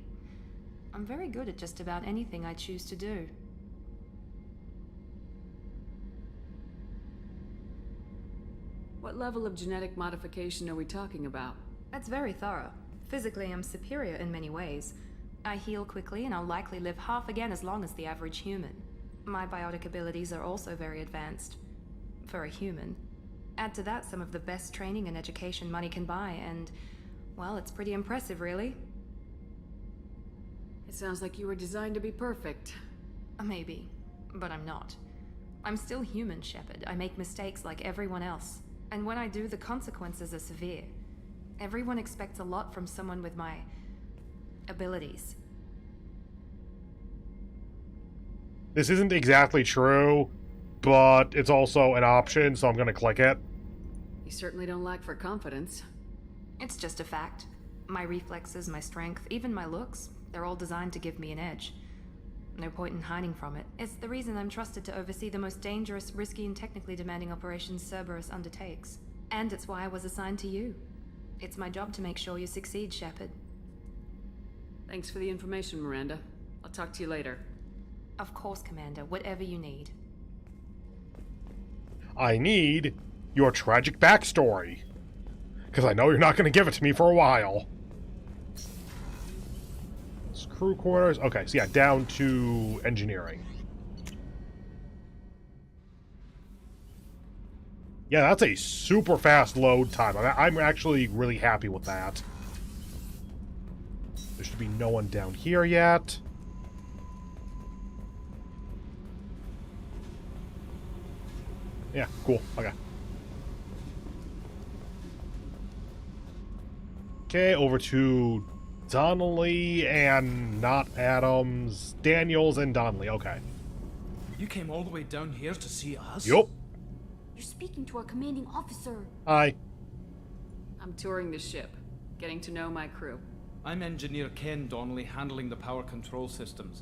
I'm very good at just about anything I choose to do. What level of genetic modification are we talking about? That's very thorough. Physically, I'm superior in many ways. I heal quickly, and I'll likely live half again as long as the average human. My biotic abilities are also very advanced. For a human. Add to that some of the best training and education money can buy, and, well, it's pretty impressive, really. It sounds like you were designed to be perfect. Maybe, but I'm not. I'm still human, Shepard. I make mistakes like everyone else. And when I do, the consequences are severe. Everyone expects a lot from someone with my abilities. This isn't exactly true, but it's also an option, so I'm gonna click it. You certainly don't lack for confidence. It's just a fact. My reflexes, my strength, even my looks, they're all designed to give me an edge. No point in hiding from it. It's the reason I'm trusted to oversee the most dangerous, risky, and technically demanding operations Cerberus undertakes. And it's why I was assigned to you. It's my job to make sure you succeed, Shepard. Thanks for the information, Miranda. I'll talk to you later. Of course, Commander. Whatever you need. I need your tragic backstory. Because I know you're not going to give it to me for a while. Crew quarters. Okay, so yeah, down to engineering. Yeah, that's a super fast load time. I'm actually really happy with that. There should be no one down here yet. Yeah, cool. Okay. Okay, over to Donnelly and not Adams. Daniels and Donnelly. Okay. You came all the way down here to see us? Yup. You're speaking to our commanding officer. Hi. I'm touring the ship, getting to know my crew. I'm Engineer Ken Donnelly, handling the power control systems.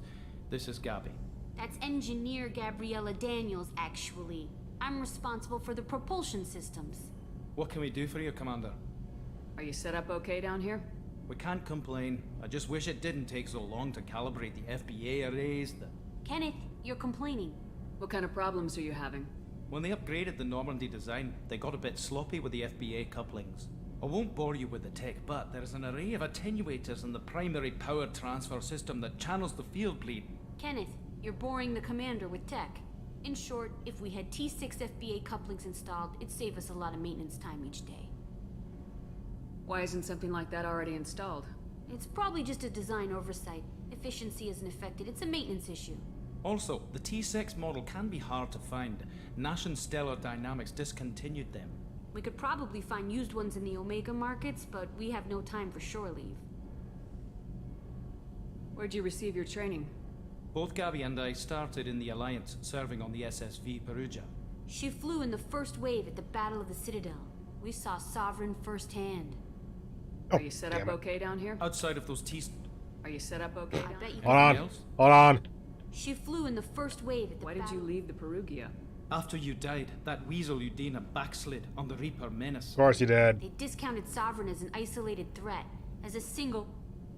This is Gabby. That's Engineer Gabriella Daniels, actually. I'm responsible for the propulsion systems. What can we do for you, Commander? Are you set up okay down here? We can't complain. I just wish it didn't take so long to calibrate the FBA arrays. Kenneth, you're complaining. What kind of problems are you having? When they upgraded the Normandy design, they got a bit sloppy with the FBA couplings. I won't bore you with the tech, but there is an array of attenuators in the primary power transfer system that channels the field bleed. Kenneth, you're boring the commander with tech. In short, if we had T6 FBA couplings installed, it'd save us a lot of maintenance time each day. Why isn't something like that already installed? It's probably just a design oversight. Efficiency isn't affected, it's a maintenance issue. Also, the T6 model can be hard to find. Nash and Stellar Dynamics discontinued them. We could probably find used ones in the Omega markets, but we have no time for shore leave. Where'd you receive your training? Both Gabby and I started in the Alliance, serving on the SSV Perugia. She flew in the first wave at the Battle of the Citadel. We saw Sovereign firsthand. Are you set up okay down here? Outside of those Are you set up okay down here? Hold on. She flew in the first wave at the Why did you leave the Perugia? After you died, that weasel Udina backslid on the Reaper menace. Of course you did. They discounted Sovereign as an isolated threat, as a single...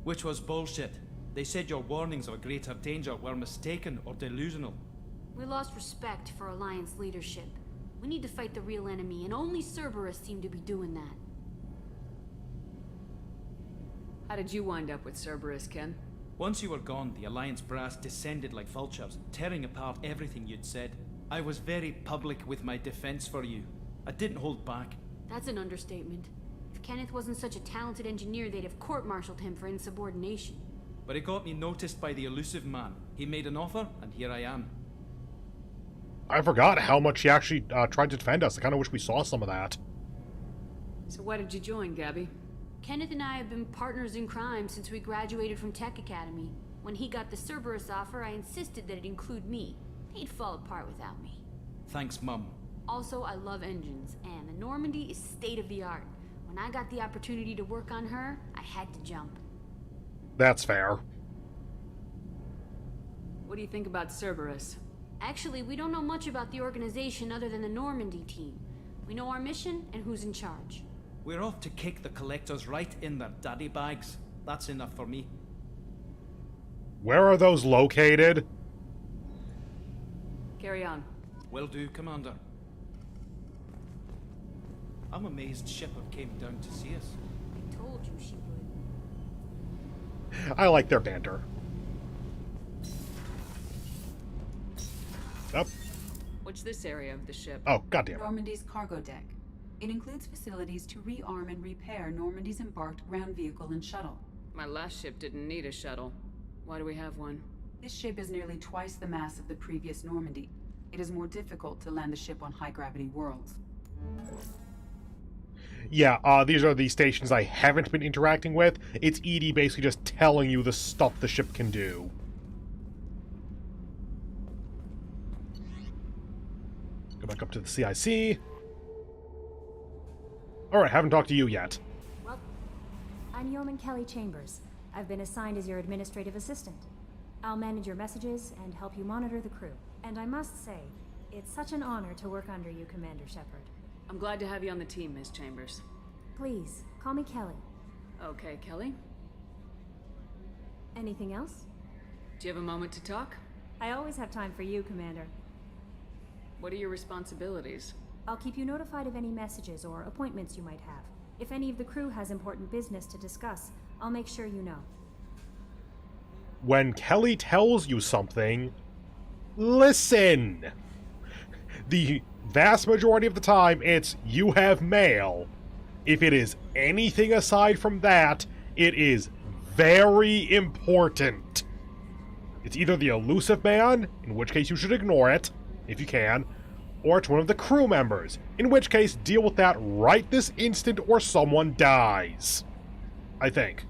Which was bullshit. They said your warnings of a greater danger were mistaken or delusional. We lost respect for Alliance leadership. We need to fight the real enemy, and only Cerberus seemed to be doing that. How did you wind up with Cerberus, Ken? Once you were gone, the Alliance brass descended like vultures, tearing apart everything you'd said. I was very public with my defense for you. I didn't hold back. That's an understatement. If Kenneth wasn't such a talented engineer, they'd have court-martialed him for insubordination. But it got me noticed by the elusive man. He made an offer, and here I am. I forgot how much he actually tried to defend us. I kind of wish we saw some of that. So why did you join, Gabby? Kenneth and I have been partners in crime since we graduated from Tech Academy. When he got the Cerberus offer, I insisted that it include me. He'd fall apart without me. Thanks, Mum. Also, I love engines, and the Normandy is state-of-the-art. When I got the opportunity to work on her, I had to jump. That's fair. What do you think about Cerberus? Actually, we don't know much about the organization other than the Normandy team. We know our mission and who's in charge. We're off to kick the Collectors right in their daddy bags. That's enough for me. Where are those located? Carry on. Will do, Commander. I'm amazed Shepard came down to see us. I told you she would. I like their banter. Up. What's this area of the ship? Oh, goddamn. Normandy's cargo deck. It includes facilities to rearm and repair Normandy's embarked ground vehicle and shuttle. My last ship didn't need a shuttle. Why do we have one? This ship is nearly twice the mass of the previous Normandy. It is more difficult to land the ship on high-gravity worlds. Yeah, these are the stations I haven't been interacting with. It's EDI basically just telling you the stuff the ship can do. Go back up to the CIC. Alright, haven't talked to you yet. Well, I'm Yeoman Kelly Chambers. I've been assigned as your administrative assistant. I'll manage your messages and help you monitor the crew. And I must say, it's such an honor to work under you, Commander Shepard. I'm glad to have you on the team, Ms. Chambers. Please, call me Kelly. Okay, Kelly. Anything else? Do you have a moment to talk? I always have time for you, Commander. What are your responsibilities? I'll keep you notified of any messages or appointments you might have. If any of the crew has important business to discuss, I'll make sure you know. When Kelly tells you something, listen! The vast majority of the time, it's you have mail. If it is anything aside from that, it is very important. It's either the elusive man, in which case you should ignore it, if you can, or it's one of the crew members, in which case deal with that right this instant or someone dies. I think.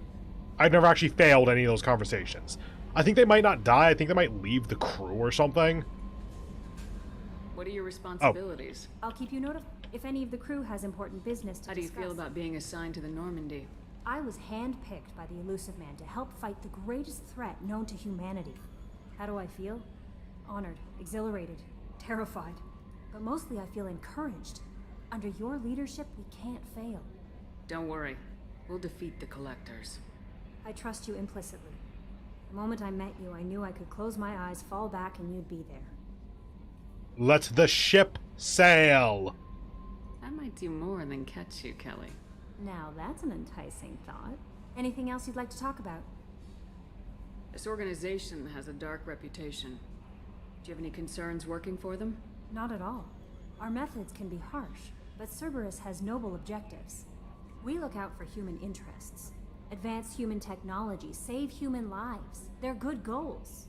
I've never actually failed any of those conversations. I think they might not die, I think they might leave the crew or something. What are your responsibilities? I'll keep you notified if any of the crew has important business to discuss. How do you feel about being assigned to the Normandy? I was handpicked by the Elusive Man to help fight the greatest threat known to humanity. How do I feel? Honored, exhilarated, terrified. But mostly I feel encouraged. Under your leadership, we can't fail. Don't worry. We'll defeat the Collectors. I trust you implicitly. The moment I met you, I knew I could close my eyes, fall back, and you'd be there. Let the ship sail! That might do more than catch you, Kelly. Now that's an enticing thought. Anything else you'd like to talk about? This organization has a dark reputation. Do you have any concerns working for them? Not at all. Our methods can be harsh, but Cerberus has noble objectives. We look out for human interests. Advance human technology, save human lives. They're good goals.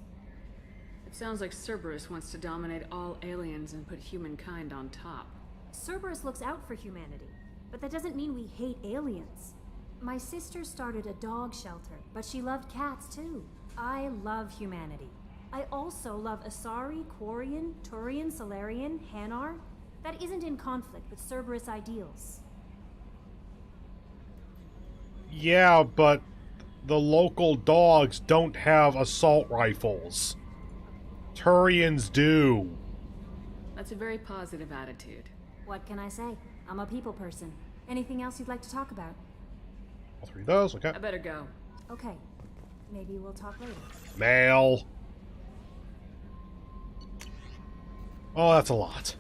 It sounds like Cerberus wants to dominate all aliens and put humankind on top. Cerberus looks out for humanity, but that doesn't mean we hate aliens. My sister started a dog shelter, but she loved cats too. I love humanity. I also love Asari, Quarian, Turian, Solarian, Hanar. That isn't in conflict with Cerberus ideals. Yeah, but the local dogs don't have assault rifles. Turians do. That's a very positive attitude. What can I say? I'm a people person. Anything else you'd like to talk about? All three of those, okay. I better go. Okay. Maybe we'll talk later. Mail. Oh, that's a lot.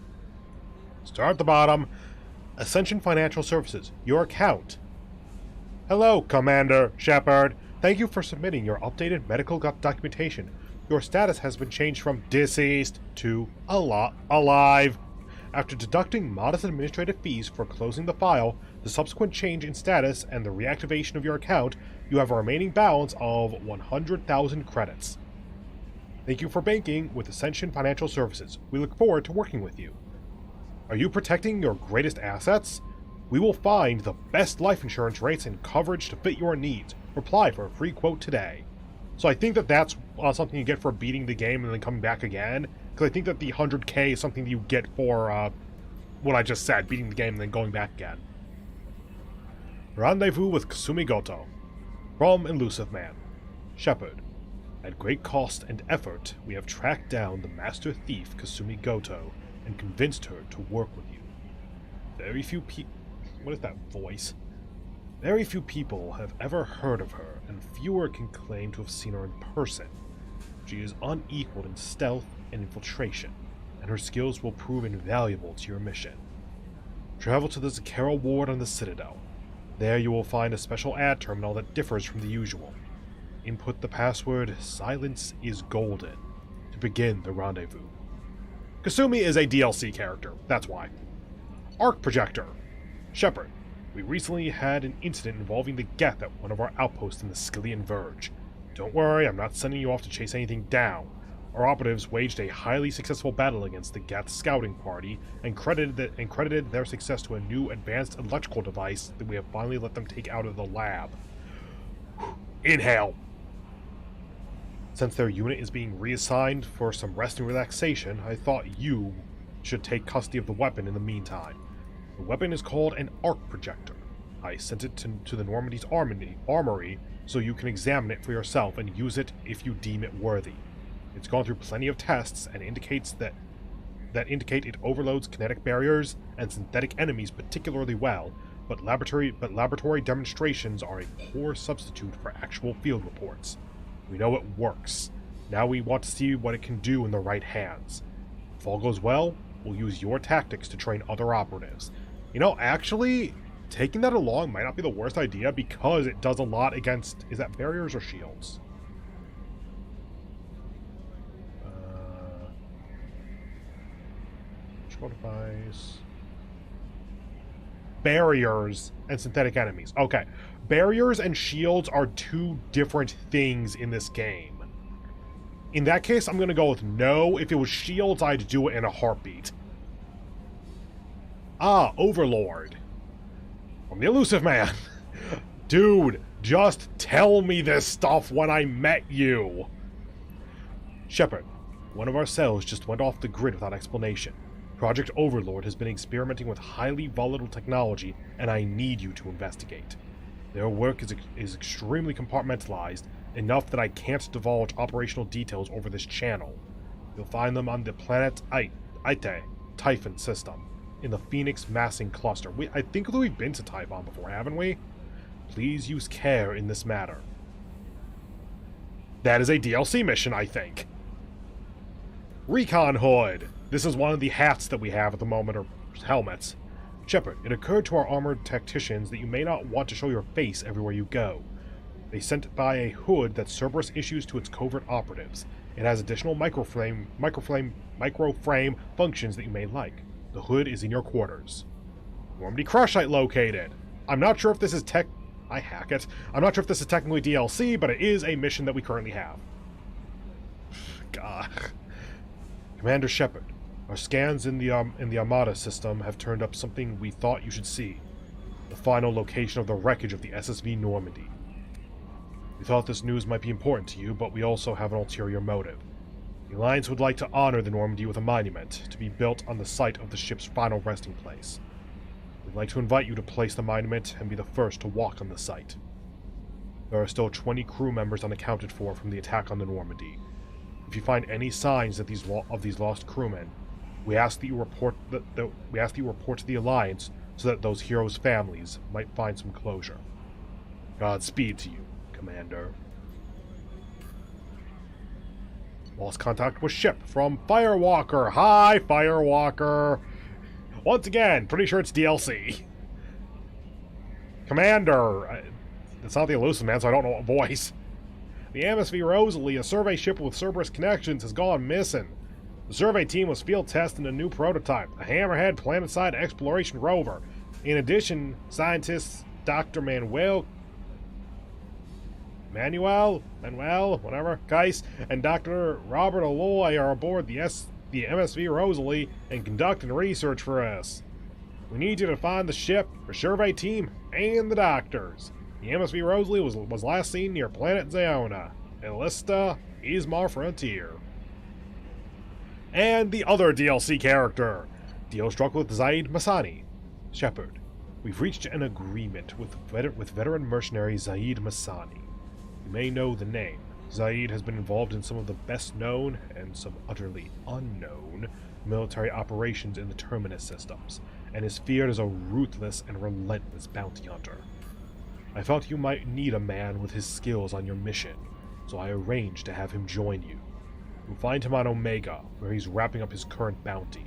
Start at the bottom. Ascension Financial Services. Your account. Hello, Commander Shepard. Thank you for submitting your updated medical documentation. Your status has been changed from deceased to alive. After deducting modest administrative fees for closing the file, the subsequent change in status, and the reactivation of your account, you have a remaining balance of 100,000 credits. Thank you for banking with Ascension Financial Services. We look forward to working with you. Are you protecting your greatest assets? We will find the best life insurance rates and coverage to fit your needs. Apply for a free quote today. So I think that that's something you get for beating the game and then coming back again. Because I think that the 100k is something that you get for what I just said, beating the game and then going back again. Rendezvous with Kasumi Goto. From Elusive Man. Shepard. At great cost and effort, we have tracked down the master thief Kasumi Goto and convinced her to work with you. Very few people... What is that voice? Very few people have ever heard of her, and fewer can claim to have seen her in person. She is unequaled in stealth and infiltration, and her skills will prove invaluable to your mission. Travel to the Zakera ward on the Citadel. There you will find a special ad terminal that differs from the usual. Input the password, "Silence is Golden," to begin the rendezvous. Kasumi is a DLC character, that's why. Arc Projector. Shepard, we recently had an incident involving the Geth at one of our outposts in the Skillian Verge. Don't worry, I'm not sending you off to chase anything down. Our operatives waged a highly successful battle against the Geth scouting party and credited their success to a new advanced electrical device that we have finally let them take out of the lab. Inhale. Since their unit is being reassigned for some rest and relaxation, I thought you should take custody of the weapon in the meantime. The weapon is called an arc projector. I sent it to the Normandy's armory so you can examine it for yourself and use it if you deem it worthy. It's gone through plenty of tests and indicates that indicate it overloads kinetic barriers and synthetic enemies particularly well, but laboratory demonstrations are a poor substitute for actual field reports. We know it works. Now we want to see what it can do in the right hands. If all goes well, we'll use your tactics to train other operatives. You know, actually, taking that along might not be the worst idea because it does a lot against... Is that barriers or shields? Device. Barriers and synthetic enemies. Okay. Barriers and shields are two different things in this game. In that case, I'm going to go with no. If it was shields, I'd do it in a heartbeat. Ah, Overlord. From the Elusive Man. Dude, just tell me this stuff when I met you. Shepard, one of our cells just went off the grid without explanation. Project Overlord has been experimenting with highly volatile technology, and I need you to investigate. Their work is extremely compartmentalized, enough that I can't divulge operational details over this channel. You'll find them on the planet Ite Typhon system, in the Phoenix Massing Cluster. I think that we've been to Typhon before, haven't we? Please use care in this matter. That is a DLC mission, I think. Recon Hood. This is one of the hats that we have at the moment, or helmets. Shepard, it occurred to our armored tacticians that you may not want to show your face everywhere you go. They sent by a hood that Cerberus issues to its covert operatives. It has additional microframe functions that you may like. The hood is in your quarters. Normandy crush site located. I'm not sure if this is I'm not sure if this is technically DLC, but it is a mission that we currently have. God. Commander Shepard, our scans in the Armada system have turned up something we thought you should see. The final location of the wreckage of the SSV Normandy. We thought this news might be important to you, but we also have an ulterior motive. The Alliance would like to honor the Normandy with a monument, to be built on the site of the ship's final resting place. We'd like to invite you to place the monument and be the first to walk on the site. There are still 20 crew members unaccounted for from the attack on the Normandy. If you find any signs that these lost crewmen, we ask that you report to the Alliance so that those heroes' families might find some closure. Godspeed to you, Commander. Lost contact with ship from Firewalker. Hi, Firewalker. Once again, pretty sure it's DLC. Commander. It's not the elusive man, so I don't know what voice. The MSV Rosalie, a survey ship with Cerberus connections, has gone missing. The survey team was field testing a new prototype, a Hammerhead planet-side exploration rover. In addition, scientists Dr. Manuel, whatever, Geis, and Dr. Robert Alloy are aboard the MSV Rosalie and conducting research for us. We need you to find the ship, the survey team, and the doctors. The MSV Rosalie was last seen near planet Zeona, Elista, Ismar Frontier. And the other DLC character. Deal struck with Zaid Masani. Shepard, we've reached an agreement with veteran mercenary Zaid Masani. You may know the name. Zaid has been involved in some of the best known and some utterly unknown military operations in the Terminus systems, and is feared as a ruthless and relentless bounty hunter. I felt you might need a man with his skills on your mission, so I arranged to have him join you. You'll find him on Omega, where he's wrapping up his current bounty.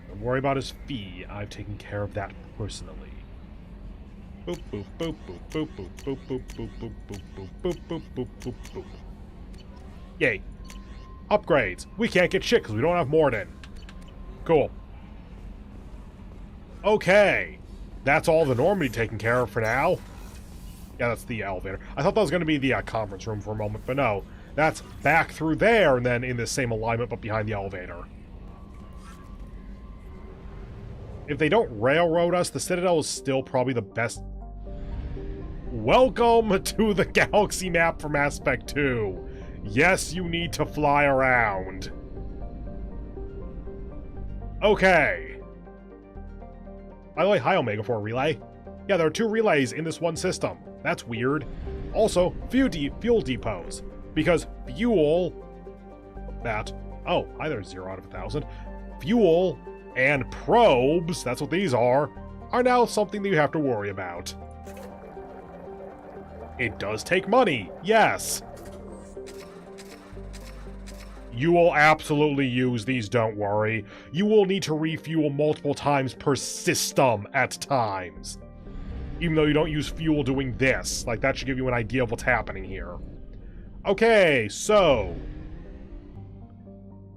Don't worry about his fee, I've taken care of that personally. Boop boop boop boop boop boop boop boop boop boop boop boop boop boop boop boop. Yay. Upgrades. We can't get shit because we don't have Morden. Cool. Okay. That's all the Normandy taken care of for now. Yeah, that's the elevator. I thought that was going to be the conference room for a moment, but no. That's back through there and then in the same alignment but behind the elevator. If they don't railroad us, the Citadel is still probably the best. Welcome to the galaxy map from Aspect 2. Yes, you need to fly around. Okay. By the way, hi Omega for a relay. Yeah, there are 2 relays in this one system. That's weird. Also, fuel depots. Because fuel... Oh, either 0 out of 1,000. Fuel and probes, that's what these are now something that you have to worry about. It does take money, yes. You will absolutely use these, don't worry. You will need to refuel multiple times per system at times. Even though you don't use fuel doing this. Like, that should give you an idea of what's happening here. Okay, so...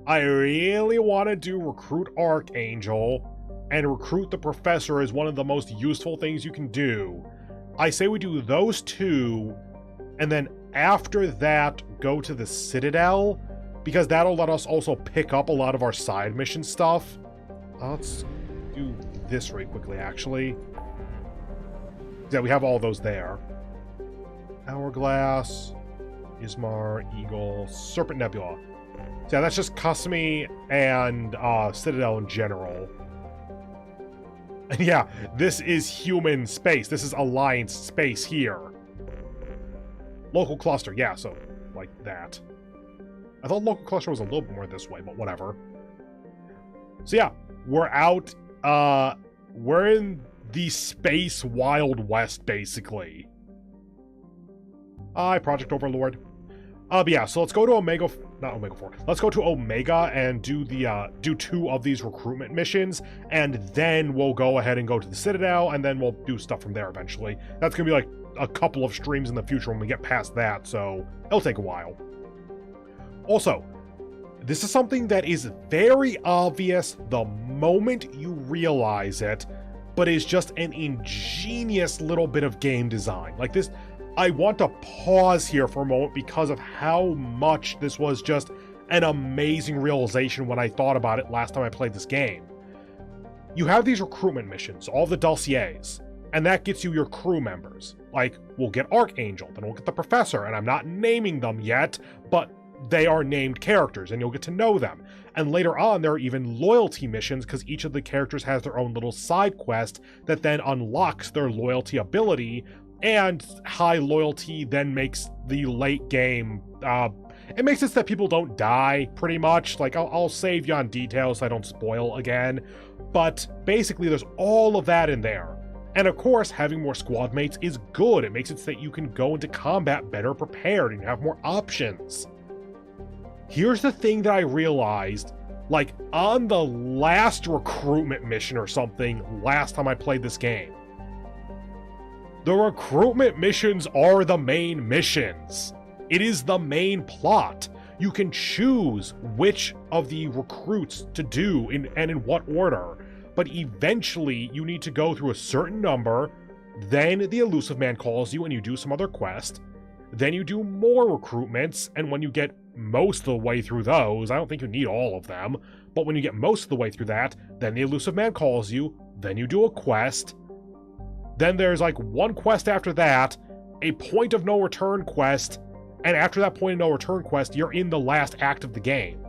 I really want to recruit Archangel, and recruit the Professor is one of the most useful things you can do. I say we do those 2, and then after that, go to the Citadel, because that'll let us also pick up a lot of our side mission stuff. Let's do this really quickly, actually. Yeah, we have all those there. Hourglass, Ismar, Eagle, Serpent Nebula. So yeah, that's just Cosme and Citadel in general. Yeah, this is human space. This is Alliance space here. Local cluster, yeah, so like that. I thought local cluster was a little bit more this way, but whatever. So yeah, we're out, we're in the space Wild West, basically. Hi, Project Overlord. But yeah, so let's go to Omega, not Omega 4. Let's go to Omega and do the, do 2 of these recruitment missions, and then we'll go ahead and go to the Citadel, and then we'll do stuff from there eventually. That's gonna be like a couple of streams in the future when we get past that, so it'll take a while. Also, this is something that is very obvious the moment you realize it, but is just an ingenious little bit of game design. Like this, I want to pause here for a moment because of how much this was just an amazing realization when I thought about it last time I played this game. You have these recruitment missions, all the dossiers, and that gets you your crew members. Like, we'll get Archangel, then we'll get the Professor, and I'm not naming them yet, but they are named characters, and you'll get to know them. And later on, there are even loyalty missions, because each of the characters has their own little side quest that then unlocks their loyalty ability, and high loyalty then makes the late game, it makes it so that people don't die, pretty much. Like, I'll save you on details so I don't spoil again, but basically there's all of that in there. And of course, having more squad mates is good. It makes it so that you can go into combat better prepared and have more options. Here's the thing that I realized, like, on the last recruitment mission or something last time I played this game. The recruitment missions are the main missions. It is the main plot. You can choose which of the recruits to do and in what order, but eventually you need to go through a certain number, then the Elusive Man calls you and you do some other quest, then you do more recruitments, and when you get most of the way through those, I don't think you need all of them, but when you get most of the way through that, then the Elusive Man calls you, then you do a quest, then there's like one quest after that, a point of no return quest, and after that point of no return quest, you're in the last act of the game.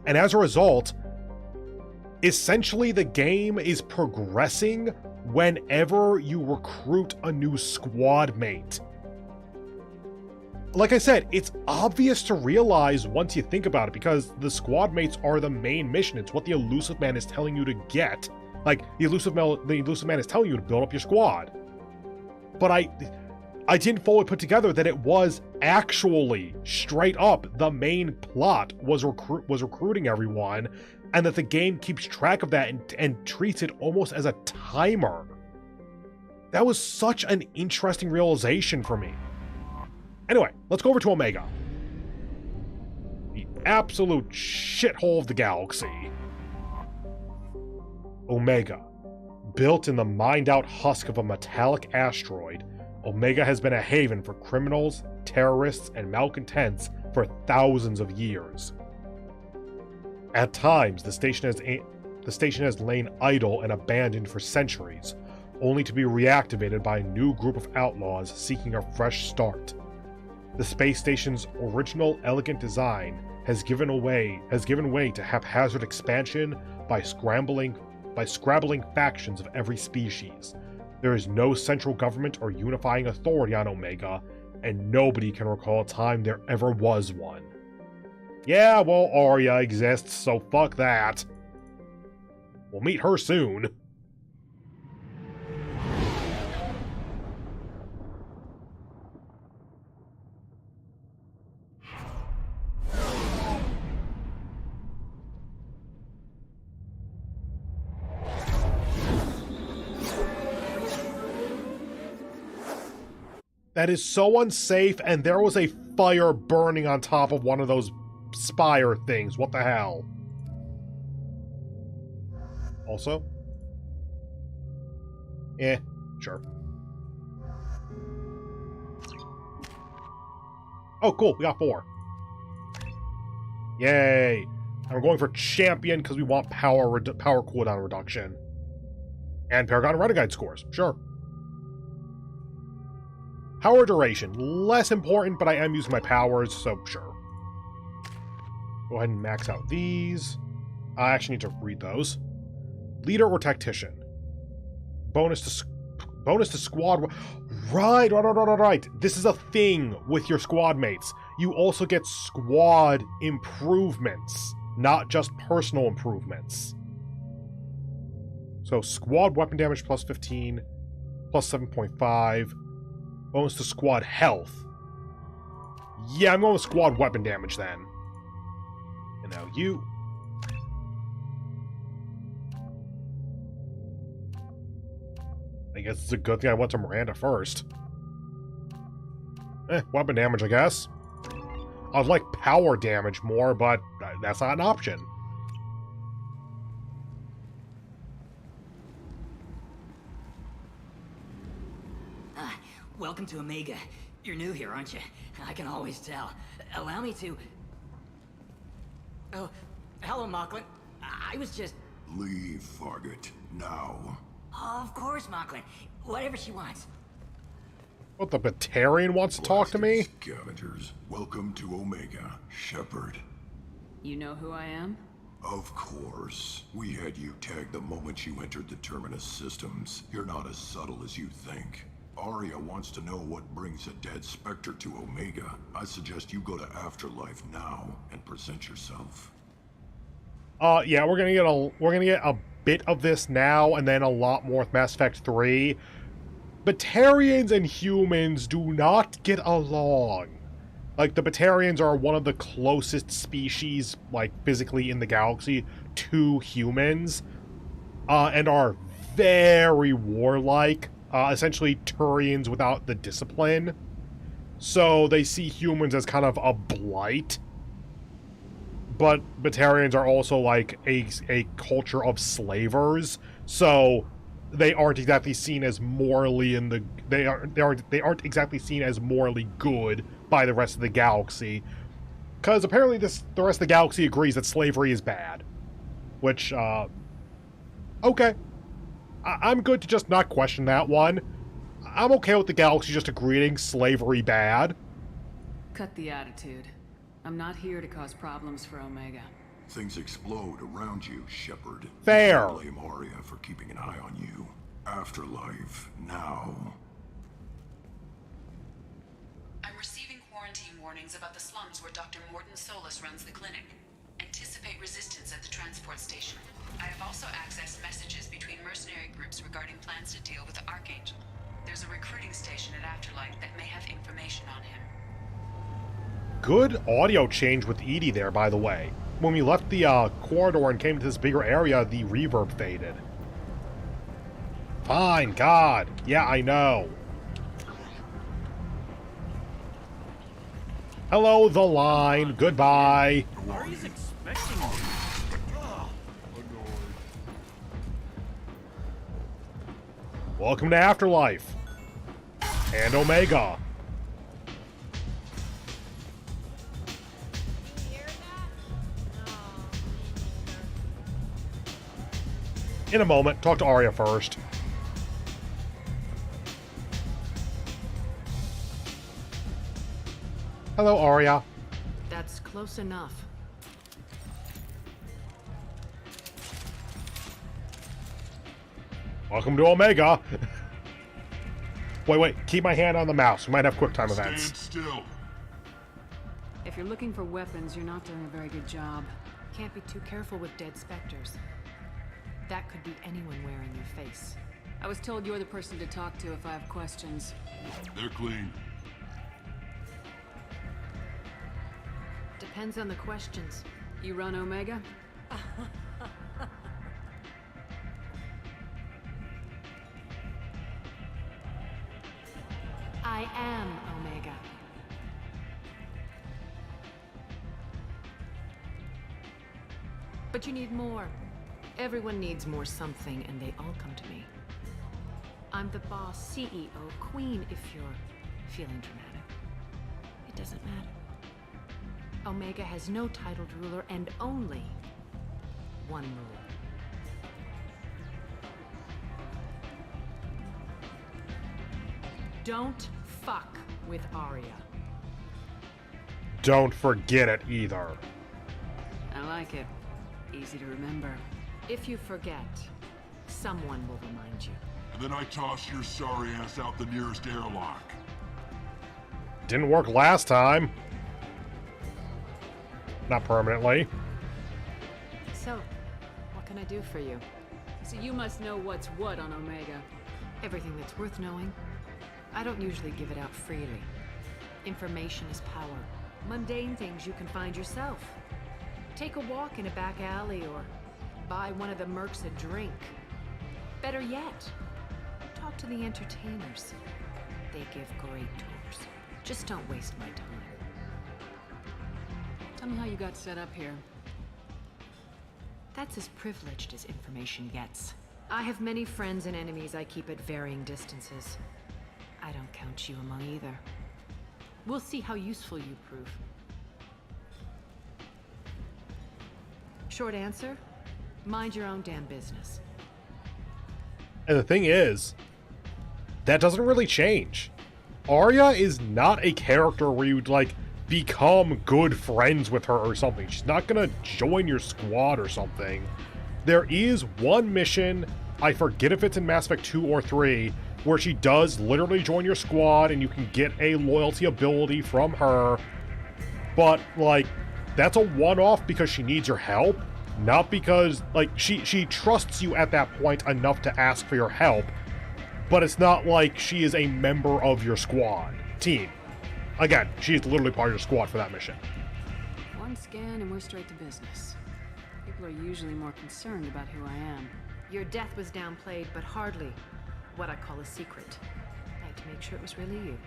And as a result, essentially the game is progressing whenever you recruit a new squad mate. Like I said, it's obvious to realize once you think about it, because the squad mates are the main mission. It's what the Elusive Man is telling you to get. Like, the Elusive Man is telling you to build up your squad. But I didn't fully put together that it was actually, straight up, the main plot was recruiting everyone, and that the game keeps track of that and treats it almost as a timer. That was such an interesting realization for me. Anyway, let's go over to Omega. The absolute shithole of the galaxy. Omega. Built in the mined-out husk of a metallic asteroid, Omega has been a haven for criminals, terrorists, and malcontents for thousands of years. At times, the station has lain idle and abandoned for centuries, only to be reactivated by a new group of outlaws seeking a fresh start. The space station's original elegant design has given way to haphazard expansion by scrabbling factions of every species. There is no central government or unifying authority on Omega, and nobody can recall a time there ever was one. Yeah, well, Arya exists, so fuck that. We'll meet her soon. That is so unsafe, and there was a fire burning on top of one of those spire things. What the hell? Also? Sure. Oh, cool. We got 4. Yay. And we're going for champion because we want power cooldown reduction. And Paragon Renegade scores. Sure. Power duration, less important, but I am using my powers, so sure. Go ahead and max out these. I actually need to read those. Leader or Tactician. Bonus to squad. Right. This is a thing with your squad mates. You also get squad improvements, not just personal improvements. So squad weapon damage plus 15, plus 7.5. Bonus to squad health. Yeah, I'm going with squad weapon damage then. And now you. I guess it's a good thing I went to Miranda first. Weapon damage, I guess. I'd like power damage more, but that's not an option. Welcome to Omega. You're new here, aren't you? I can always tell. Allow me to... Oh, hello, Moxilin. I was just... Leave, Fargate. Now. Of course, Moxilin. Whatever she wants. What, the Batarian wants to talk to me? Scavengers, welcome to Omega, Shepard. You know who I am? Of course. We had you tagged the moment you entered the Terminus systems. You're not as subtle as you think. Arya wants to know what brings a dead Spectre to Omega. I suggest you go to Afterlife now and present yourself. Yeah, we're gonna get a bit of this now, and then a lot more with Mass Effect 3. Batarians and humans do not get along. Like, the Batarians are one of the closest species, like, physically in the galaxy to humans, and are very warlike. Essentially Turians without the discipline. So they see humans as kind of a blight. But Batarians are also like a culture of slavers. So they aren't exactly seen as morally they aren't exactly seen as morally good by the rest of the galaxy. Because apparently the rest of the galaxy agrees that slavery is bad. Which, okay. I'm good to just not question that one. I'm okay with the galaxy just agreeing slavery bad. Cut the attitude. I'm not here to cause problems for Omega. Things explode around you, Shepard. Fair. Blame Arya for keeping an eye on you. Afterlife, now. I'm receiving quarantine warnings about the slums where Dr. Morton Solus runs the clinic. Anticipate resistance at the transport station. I have also accessed messages between mercenary groups regarding plans to deal with the Archangel. There's a recruiting station at Afterlife that may have information on him. Good audio change with Edie there, by the way. When we left the corridor and came to this bigger area, the reverb faded. Fine, God. Yeah, I know. Hello, the line. Goodbye. Ari's expecting me. Welcome to Afterlife. And Omega. In a moment. Talk to Arya first. Hello, Arya. That's close enough. Welcome to Omega. Wait. Keep my hand on the mouse. We might have QuickTime events. Stand still. If you're looking for weapons, you're not doing a very good job. Can't be too careful with dead specters. That could be anyone wearing your face. I was told you're the person to talk to if I have questions. They're clean. Depends on the questions. You run Omega? I am Omega. But you need more. Everyone needs more something, and they all come to me. I'm the boss, CEO, queen, if you're feeling dramatic. It doesn't matter. Omega has no titled ruler and only one rule. Don't fuck with Arya. Don't forget it either. I like it. Easy to remember. If you forget, someone will remind you. and then I toss your sorry ass out the nearest airlock. Didn't work last time. Not permanently. So, what can I do for you? So you must know what's what on Omega. Everything that's worth knowing. I don't usually give it out freely. Information is power. Mundane things you can find yourself. Take a walk in a back alley or buy one of the mercs a drink. Better yet, talk to the entertainers. They give great tours. Just don't waste my time. Tell me how you got set up here. That's as privileged as information gets. I have many friends and enemies I keep at varying distances. I don't count you among either. We'll see how useful you prove. Short answer, mind your own damn business. And the thing is, that doesn't really change. Arya is not a character where you'd, like, become good friends with her or something. She's not gonna join your squad or something. There is one mission, I forget if it's in Mass Effect 2 or 3, where she does literally join your squad and you can get a loyalty ability from her. But, like, that's a one-off because she needs your help, not because, like, she trusts you at that point enough to ask for your help, but it's not like she is a member of your squad team. Again, she's literally part of your squad for that mission. One scan and we're straight to business. People are usually more concerned about who I am. Your death was downplayed, but hardly what I call a secret. I had to make sure it was really you.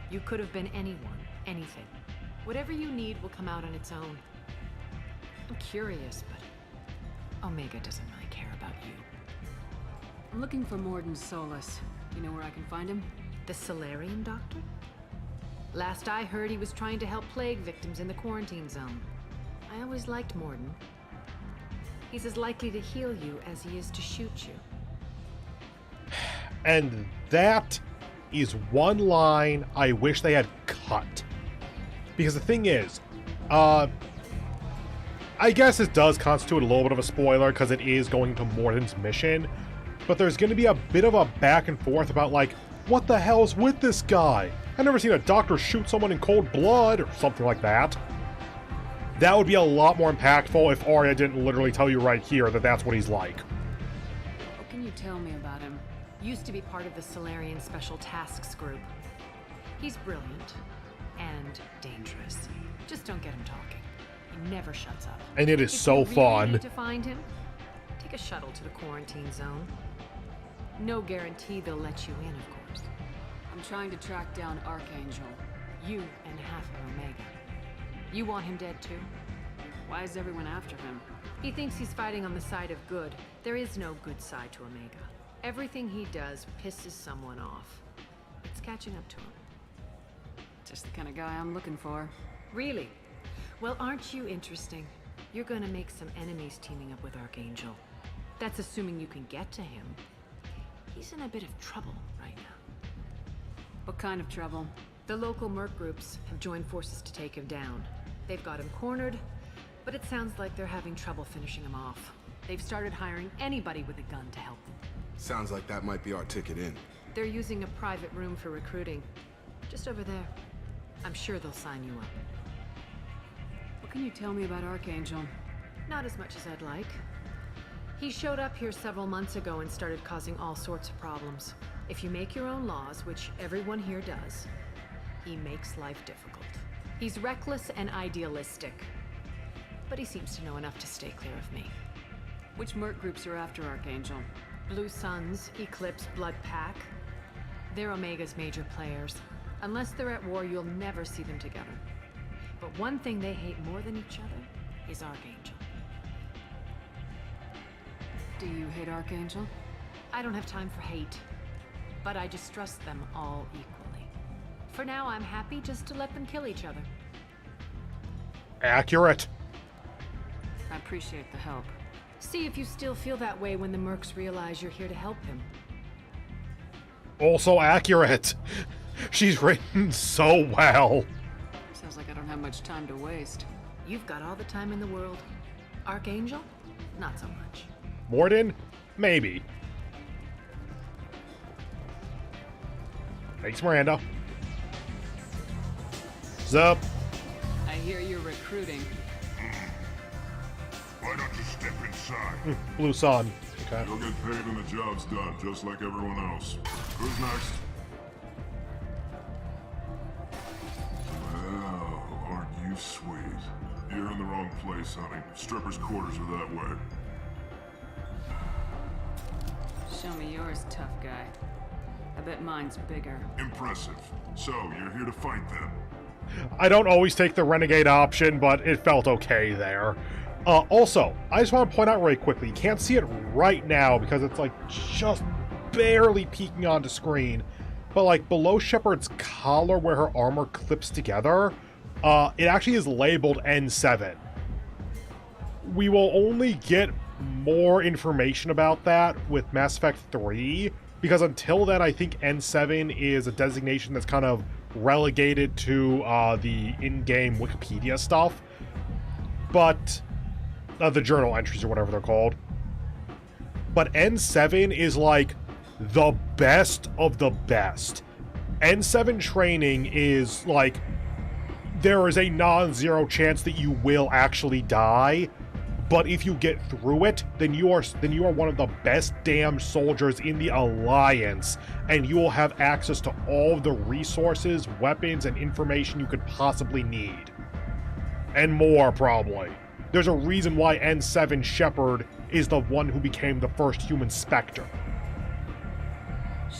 You could have been anyone, anything. Whatever you need will come out on its own. I'm curious, but Omega doesn't really care about you. I'm looking for Morden Solus. You know where I can find him? The Solarian doctor? Last I heard, he was trying to help plague victims in the quarantine zone. I always liked Morden. He's as likely to heal you as he is to shoot you. And that is one line I wish they had cut. Because the thing is, I guess it does constitute a little bit of a spoiler because it is going to Morden's mission, but there's going to be a bit of a back and forth about, like, what the hell's with this guy? I've never seen a doctor shoot someone in cold blood or something like that. That would be a lot more impactful if Arya didn't literally tell you right here that that's what he's like. What can you tell me about him? Used to be part of the Solarian Special Tasks Group. He's brilliant and dangerous. Just don't get him talking. He never shuts up. And it is so If you really fun. need to find him, take a shuttle to the quarantine zone. No guarantee they'll let you in, of course. I'm trying to track down Archangel. You and half of Omega. You want him dead too? Why is everyone after him? He thinks he's fighting on the side of good. There is no good side to Omega. Everything he does pisses someone off. It's catching up to him. Just the kind of guy I'm looking for. Really? Well, aren't you interesting? You're gonna make some enemies teaming up with Archangel. That's assuming you can get to him. He's in a bit of trouble right now. What kind of trouble? The local merc groups have joined forces to take him down. They've got him cornered, but it sounds like they're having trouble finishing him off. They've started hiring anybody with a gun to help them. Sounds like that might be our ticket in. They're using a private room for recruiting. Just over there. I'm sure they'll sign you up. What can you tell me about Archangel? Not as much as I'd like. He showed up here several months ago and started causing all sorts of problems. If you make your own laws, which everyone here does, he makes life difficult. He's reckless and idealistic, but he seems to know enough to stay clear of me. Which merc groups are after Archangel? Blue Suns, Eclipse, Blood Pack. They're Omega's major players. Unless they're at war, you'll never see them together. But one thing they hate more than each other is Archangel. Do you hate Archangel? I don't have time for hate, but I distrust them all equally. For now, I'm happy just to let them kill each other. Accurate. I appreciate the help. See if you still feel that way when the mercs realize you're here to help him. Also accurate. She's written so well. Sounds like I don't have much time to waste. You've got all the time in the world. Archangel? Not so much. Morden? Maybe. Thanks, Miranda. Zup. I hear you're recruiting. Why don't you step inside? Blue Sun. Okay. You'll get paid when the job's done, just like everyone else. Who's next? Well, aren't you sweet? You're in the wrong place, honey. Strippers' quarters are that way. Show me yours, tough guy. I bet mine's bigger. Impressive. So, you're here to fight then? I don't always take the renegade option, but it felt okay there. Also, I just want to point out really quickly, you can't see it right now because it's like just barely peeking onto screen, but like below Shepard's collar where her armor clips together, it actually is labeled N7. We will only get more information about that with Mass Effect 3, because until then I think N7 is a designation that's kind of relegated to the in-game Wikipedia stuff, but the journal entries or whatever they're called. But N7 is like the best of the best. N7 training is like, there is a non-zero chance that you will actually die, but if you get through it, then you are one of the best damn soldiers in the Alliance, and you will have access to all of the resources, weapons, and information you could possibly need. And more, probably. There's a reason why N7 Shepard is the one who became the first human Spectre.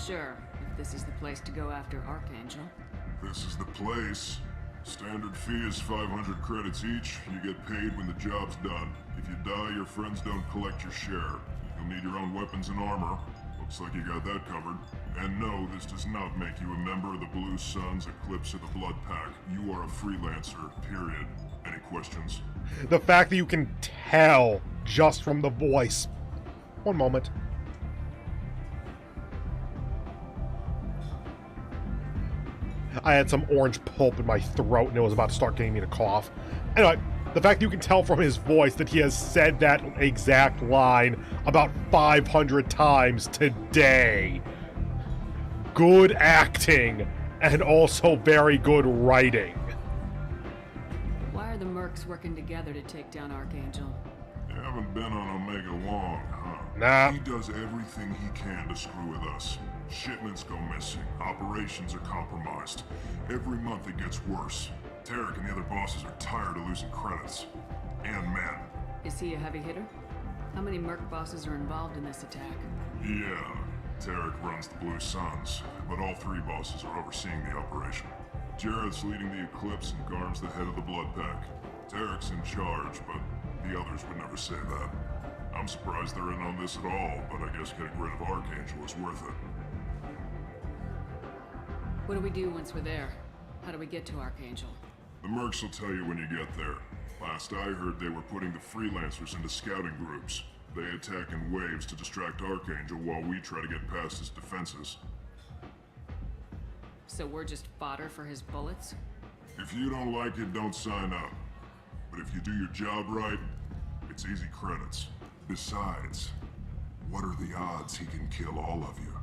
Sure, if this is the place to go after Archangel. This is the place. Standard fee is 500 credits each. You get paid when the job's done. If you die, your friends don't collect your share. You'll need your own weapons and armor. Looks like you got that covered. And no, this does not make you a member of the Blue Suns, Eclipse, or the Blood Pack. You are a freelancer, period. Any questions? The fact that you can tell just from the voice. One moment. I had some orange pulp in my throat and it was about to start getting me to cough. Anyway, the fact that you can tell from his voice that he has said that exact line about 500 times today. Good acting, and also very good writing. Why are the mercs working together to take down Archangel? You haven't been on Omega long, huh? Nah. He does everything he can to screw with us. Shipments go missing. Operations are compromised. Every month it gets worse. Tarek and the other bosses are tired of losing credits. And men. Is he a heavy hitter? How many merc bosses are involved in this attack? Yeah. Tarek runs the Blue Suns, but all three bosses are overseeing the operation. Jared's leading the Eclipse and Garm's the head of the Blood Pack. Tarek's in charge, but the others would never say that. I'm surprised they're in on this at all, but I guess getting rid of Archangel is worth it. What do we do once we're there? How do we get to Archangel? The mercs will tell you when you get there. Last I heard, they were putting the freelancers into scouting groups. They attack in waves to distract Archangel while we try to get past his defenses. So we're just fodder for his bullets? If you don't like it, don't sign up. But if you do your job right, it's easy credits. Besides, what are the odds he can kill all of you?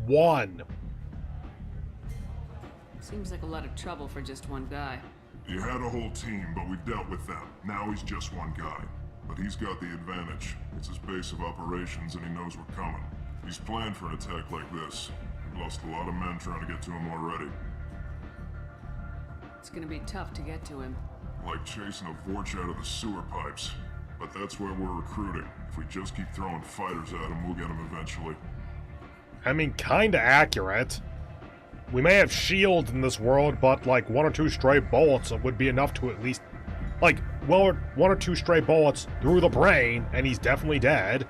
1. Seems like a lot of trouble for just one guy. He had a whole team, but we dealt with them. Now he's just one guy. But he's got the advantage. It's his base of operations and he knows we're coming. He's planned for an attack like this. We've lost a lot of men trying to get to him already. It's gonna be tough to get to him. Like chasing a Vorch out of the sewer pipes. But that's why we're recruiting. If we just keep throwing fighters at him, we'll get him eventually. I mean, kinda accurate. We may have shields in this world, but like 1 or 2 stray bullets would be enough to at least, like, well, 1 or 2 stray bullets through the brain, and he's definitely dead.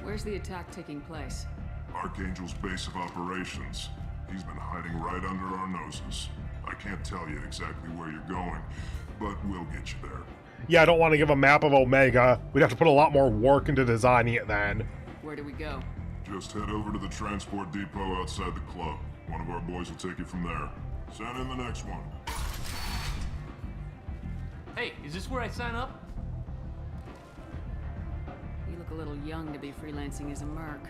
Where's the attack taking place? Archangel's base of operations. He's been hiding right under our noses. I can't tell you exactly where you're going, but we'll get you there. Yeah, I don't want to give a map of Omega. We'd have to put a lot more work into designing it then. Where do we go? Just head over to the transport depot outside the club. One of our boys will take you from there. Send in the next one. Hey, is this where I sign up? You look a little young to be freelancing as a merc.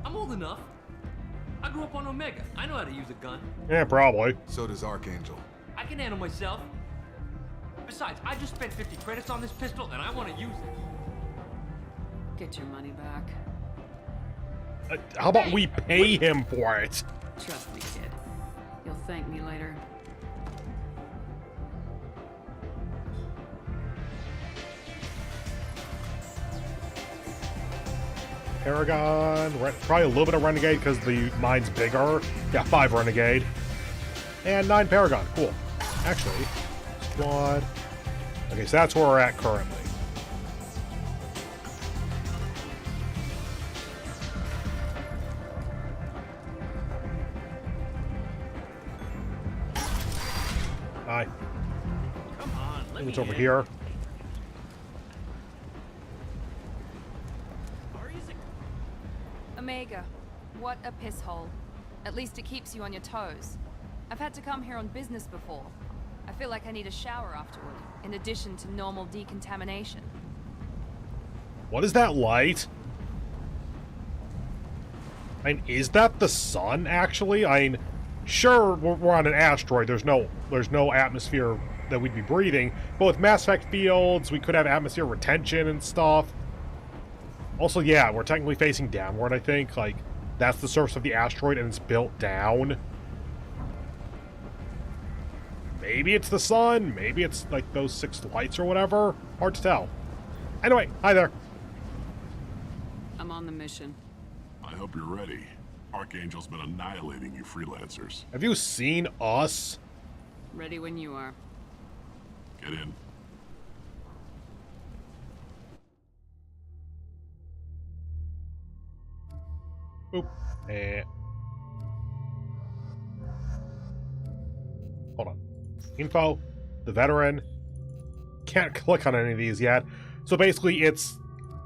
I'm old enough. I grew up on Omega. I know how to use a gun. Yeah, probably. So does Archangel. I can handle myself. Besides, I just spent 50 credits on this pistol, and I want to use it. Get your money back. How about we pay him for it? Trust me, kid. You'll thank me later. Paragon, probably a little bit of Renegade because the mine's bigger. Yeah, 5 Renegade. And 9 Paragon, cool. Actually, squad. Okay, so that's where we're at currently. Hi. Come on, let me It's over in. here. Omega, what a piss hole. At least it keeps you on your toes. I've had to come here on business before. I feel like I need a shower afterward, in addition to normal decontamination. What is that light? I mean, is that the sun, actually? I mean, sure, we're on an asteroid. There's no atmosphere that we'd be breathing. But with Mass Effect fields, we could have atmosphere retention and stuff. Also, yeah, we're technically facing downward, I think. Like, that's the surface of the asteroid, and it's built down. Maybe it's the sun. Maybe it's, like, those 6 lights or whatever. Hard to tell. Anyway, hi there. I'm on the mission. I hope you're ready. Archangel's been annihilating you freelancers. Have you seen us? Ready when you are. Get in. Oop. Hold on. Info. The veteran. Can't click on any of these yet. So basically it's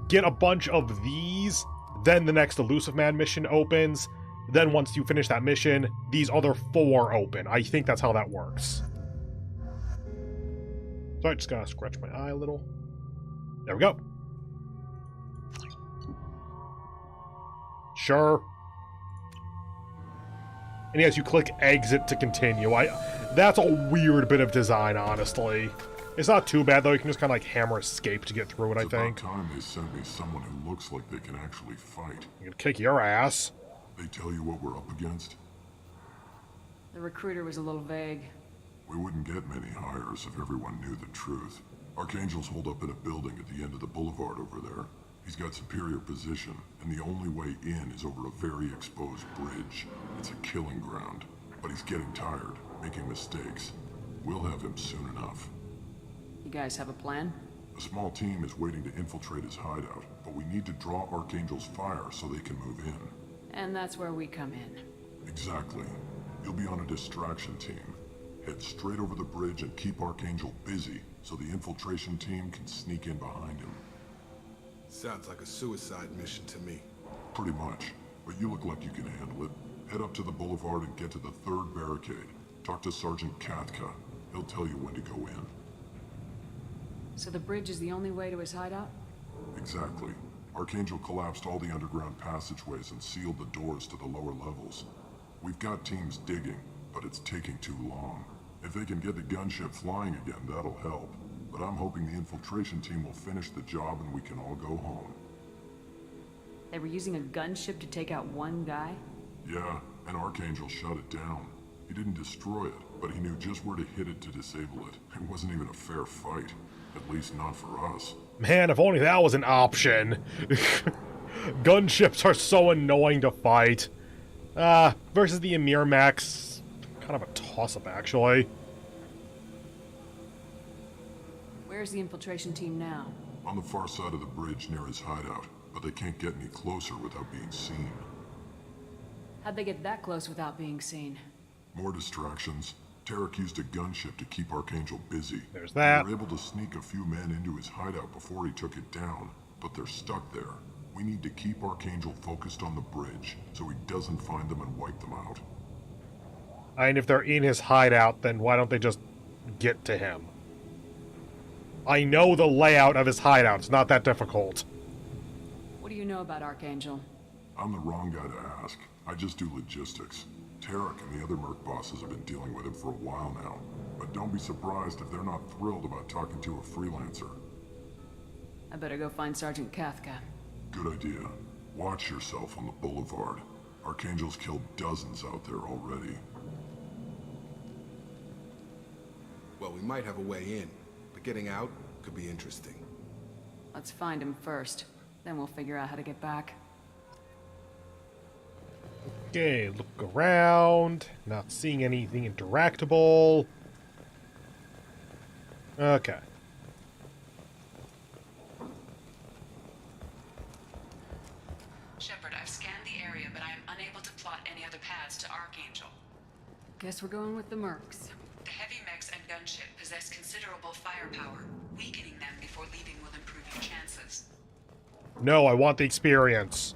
get a bunch of these, then the next Elusive Man mission opens. Then once you finish that mission, these other 4 open. I think that's how that works. So I just gotta scratch my eye a little. There we go. Sure. And yes, you click exit to continue. That's a weird bit of design, honestly. It's not too bad, though. You can just kind of like hammer escape to get through it, I think. It's about time they sent me someone who looks like they can actually fight. You can kick your ass. They tell you what we're up against? The recruiter was a little vague. We wouldn't get many hires if everyone knew the truth. Archangel's holed up in a building at the end of the boulevard over there. He's got superior position, and the only way in is over a very exposed bridge. It's a killing ground, but he's getting tired, making mistakes. We'll have him soon enough. You guys have a plan? A small team is waiting to infiltrate his hideout, but we need to draw Archangel's fire so they can move in. And that's where we come in. Exactly. You'll be on a distraction team. Head straight over the bridge and keep Archangel busy so the infiltration team can sneak in behind him. Sounds like a suicide mission to me. Pretty much, but you look like you can handle it. Head up to the boulevard and get to the 3rd barricade. Talk to Sergeant Katka. He'll tell you when to go in. So the bridge is the only way to his hideout? Exactly. Archangel collapsed all the underground passageways and sealed the doors to the lower levels. We've got teams digging, but it's taking too long. If they can get the gunship flying again, that'll help. But I'm hoping the infiltration team will finish the job and we can all go home. They were using a gunship to take out one guy? Yeah, and Archangel shut it down. He didn't destroy it, but he knew just where to hit it to disable it. It wasn't even a fair fight. At least not for us. Man, if only that was an option. Gunships are so annoying to fight. Versus the Emir Max, kind of a toss-up, actually. Where's the infiltration team now? On the far side of the bridge near his hideout, but they can't get any closer without being seen. How'd they get that close without being seen? More distractions. Tarek used a gunship to keep Archangel busy. There's that. We were able to sneak a few men into his hideout before he took it down, but they're stuck there. We need to keep Archangel focused on the bridge, so he doesn't find them and wipe them out. I mean, if they're in his hideout, then why don't they just get to him? I know the layout of his hideout. It's not that difficult. What do you know about Archangel? I'm the wrong guy to ask. I just do logistics. Tarek and the other Merc bosses have been dealing with him for a while now, but don't be surprised if they're not thrilled about talking to a freelancer. I better go find Sergeant Kafka. Good idea. Watch yourself on the boulevard. Archangel's killed dozens out there already. Well, we might have a way in, but getting out could be interesting. Let's find him first. Then we'll figure out how to get back. Okay, look around. Not seeing anything interactable. Okay. Shepard, I've scanned the area, but I am unable to plot any other paths to Archangel. Guess we're going with the Mercs. The heavy mechs and gunship possess considerable firepower. Weakening them before leaving will improve your chances. No, I want the experience.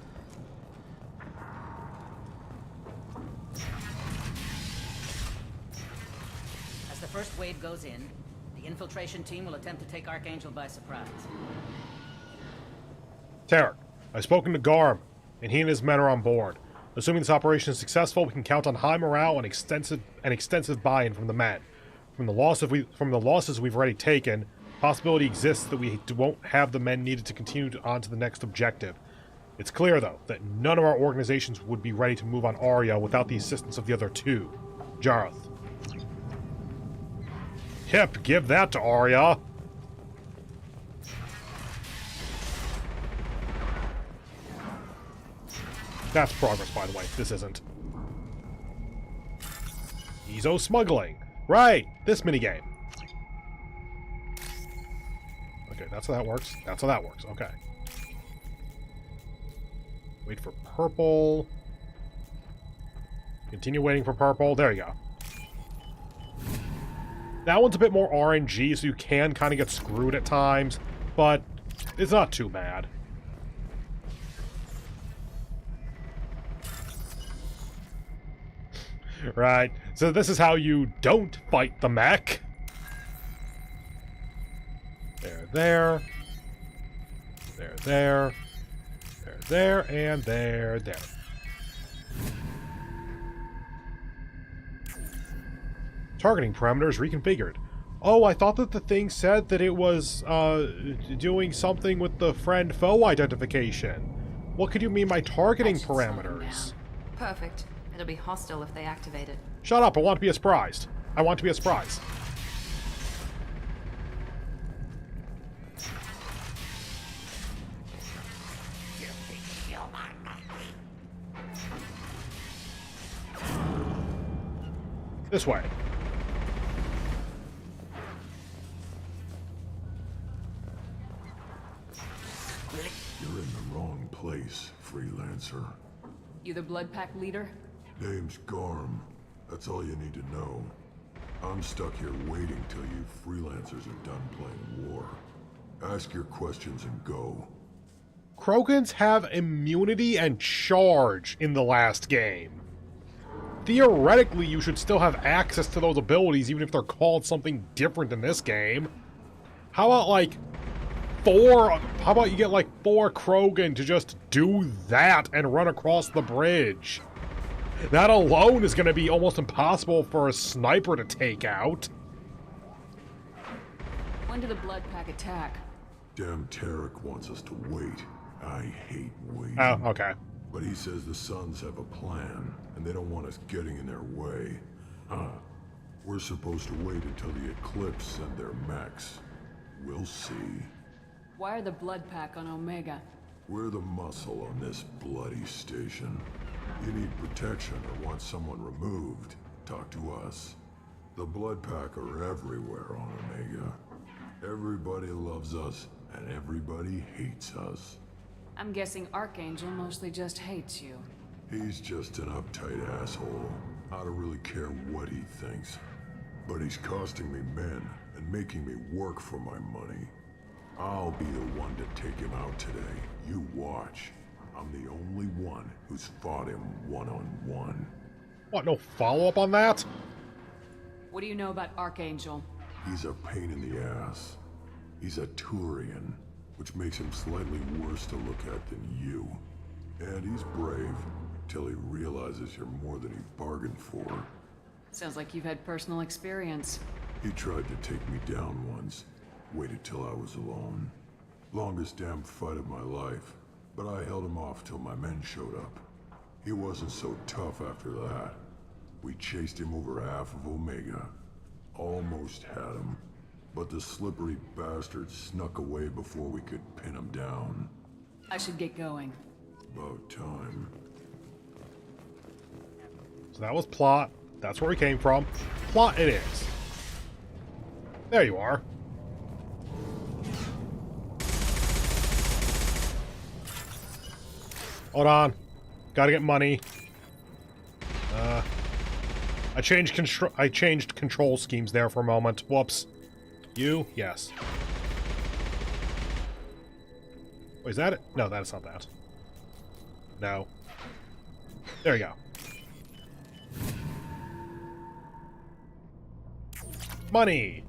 As the first wave goes in, the infiltration team will attempt to take Archangel by surprise. Tarek, I've spoken to Garm, and he and his men are on board. Assuming this operation is successful, we can count on high morale and extensive buy-in from the men. From the losses we've already taken, possibility exists that we won't have the men needed to continue on to the next objective. It's clear, though, that none of our organizations would be ready to move on Arya without the assistance of the other two. Jareth. Hip, give that to Arya. That's progress, by the way. This isn't. Ezo smuggling. Right, this minigame. Okay, that's how that works. That's how that works. Okay. Wait for purple. Continue waiting for purple. There you go. That one's a bit more RNG, so you can kind of get screwed at times, but it's not too bad. Right, so this is how you don't fight the mech. There. There, and there. Targeting parameters reconfigured. Oh, I thought that the thing said that it was, doing something with the friend-foe identification. What could you mean by targeting parameters? Perfect. It'll be hostile if they activate it. Shut up, I want to be a surprise. I want to be a surprise. This way. You're in the wrong place, freelancer. You the Blood Pack leader? Name's Garm. That's all you need to know. I'm stuck here waiting till you freelancers are done playing war. Ask your questions and go. Krogans have immunity and charge in the last game. Theoretically, you should still have access to those abilities even if they're called something different in this game. How about, like, how about you get, like, 4 Krogan to just do that and run across the bridge? That alone is going to be almost impossible for a sniper to take out. When do the Blood Pack attack? Damn Tarek wants us to wait. I hate waiting. Oh, okay. But he says the Suns have a plan, and they don't want us getting in their way. We're supposed to wait until the Eclipse send their mechs. We'll see. Why are the Blood Pack on Omega? We're the muscle on this bloody station. You need protection or want someone removed, talk to us. The Blood Pack are everywhere on Omega. Everybody loves us, and everybody hates us. I'm guessing Archangel mostly just hates you. He's just an uptight asshole. I don't really care what he thinks. But he's costing me men and making me work for my money. I'll be the one to take him out today. You watch. I'm the only one who's fought him one-on-one. What, no follow-up on that? What do you know about Archangel? He's a pain in the ass. He's a Turian, which makes him slightly worse to look at than you. And he's brave. till he realizes you're more than he bargained for. Sounds like you've had personal experience. He tried to take me down once. Waited till I was alone. Longest damn fight of my life. But I held him off till my men showed up. He wasn't so tough after that. We chased him over half of Omega. Almost had him. But the slippery bastard snuck away before we could pin him down. I should get going. About time. So that was plot. That's where we came from. Plot it is. There you are. Hold on. Gotta get money. I changed control schemes there for a moment. Whoops. You? Yes. Wait, is that it? No, that is not that. No. There you go. Money!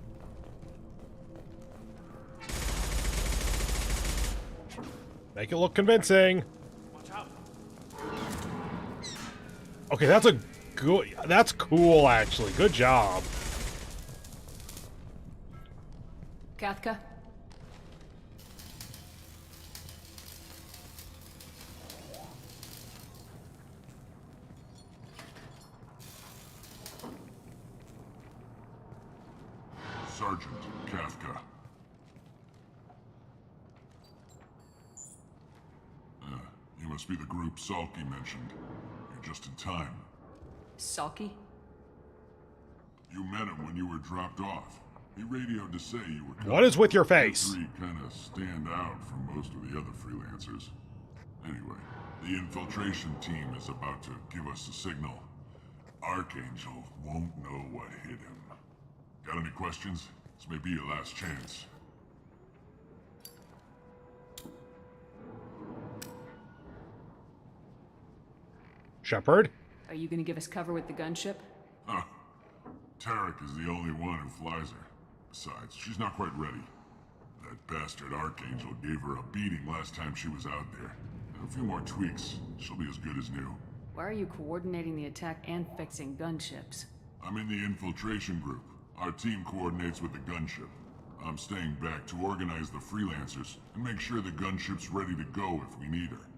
Make it look convincing. Okay, that's a good... That's cool, actually. Good job. Kathka? Sergeant Kathka. You must be the group Salky mentioned. You're just in time. Salky? You met him when you were dropped off. He radioed to say you were... What is with your face? You three kind of stand out from most of the other freelancers. Anyway, the infiltration team is about to give us a signal. Archangel won't know what hit him. Got any questions? This may be your last chance. Shepard? Are you gonna give us cover with the gunship? Huh. Tarek is the only one who flies her. Besides, she's not quite ready. That bastard Archangel gave her a beating last time she was out there. A few more tweaks, she'll be as good as new. Why are you coordinating the attack and fixing gunships? I'm in the infiltration group. Our team coordinates with the gunship. I'm staying back to organize the freelancers and make sure the gunship's ready to go if we need her.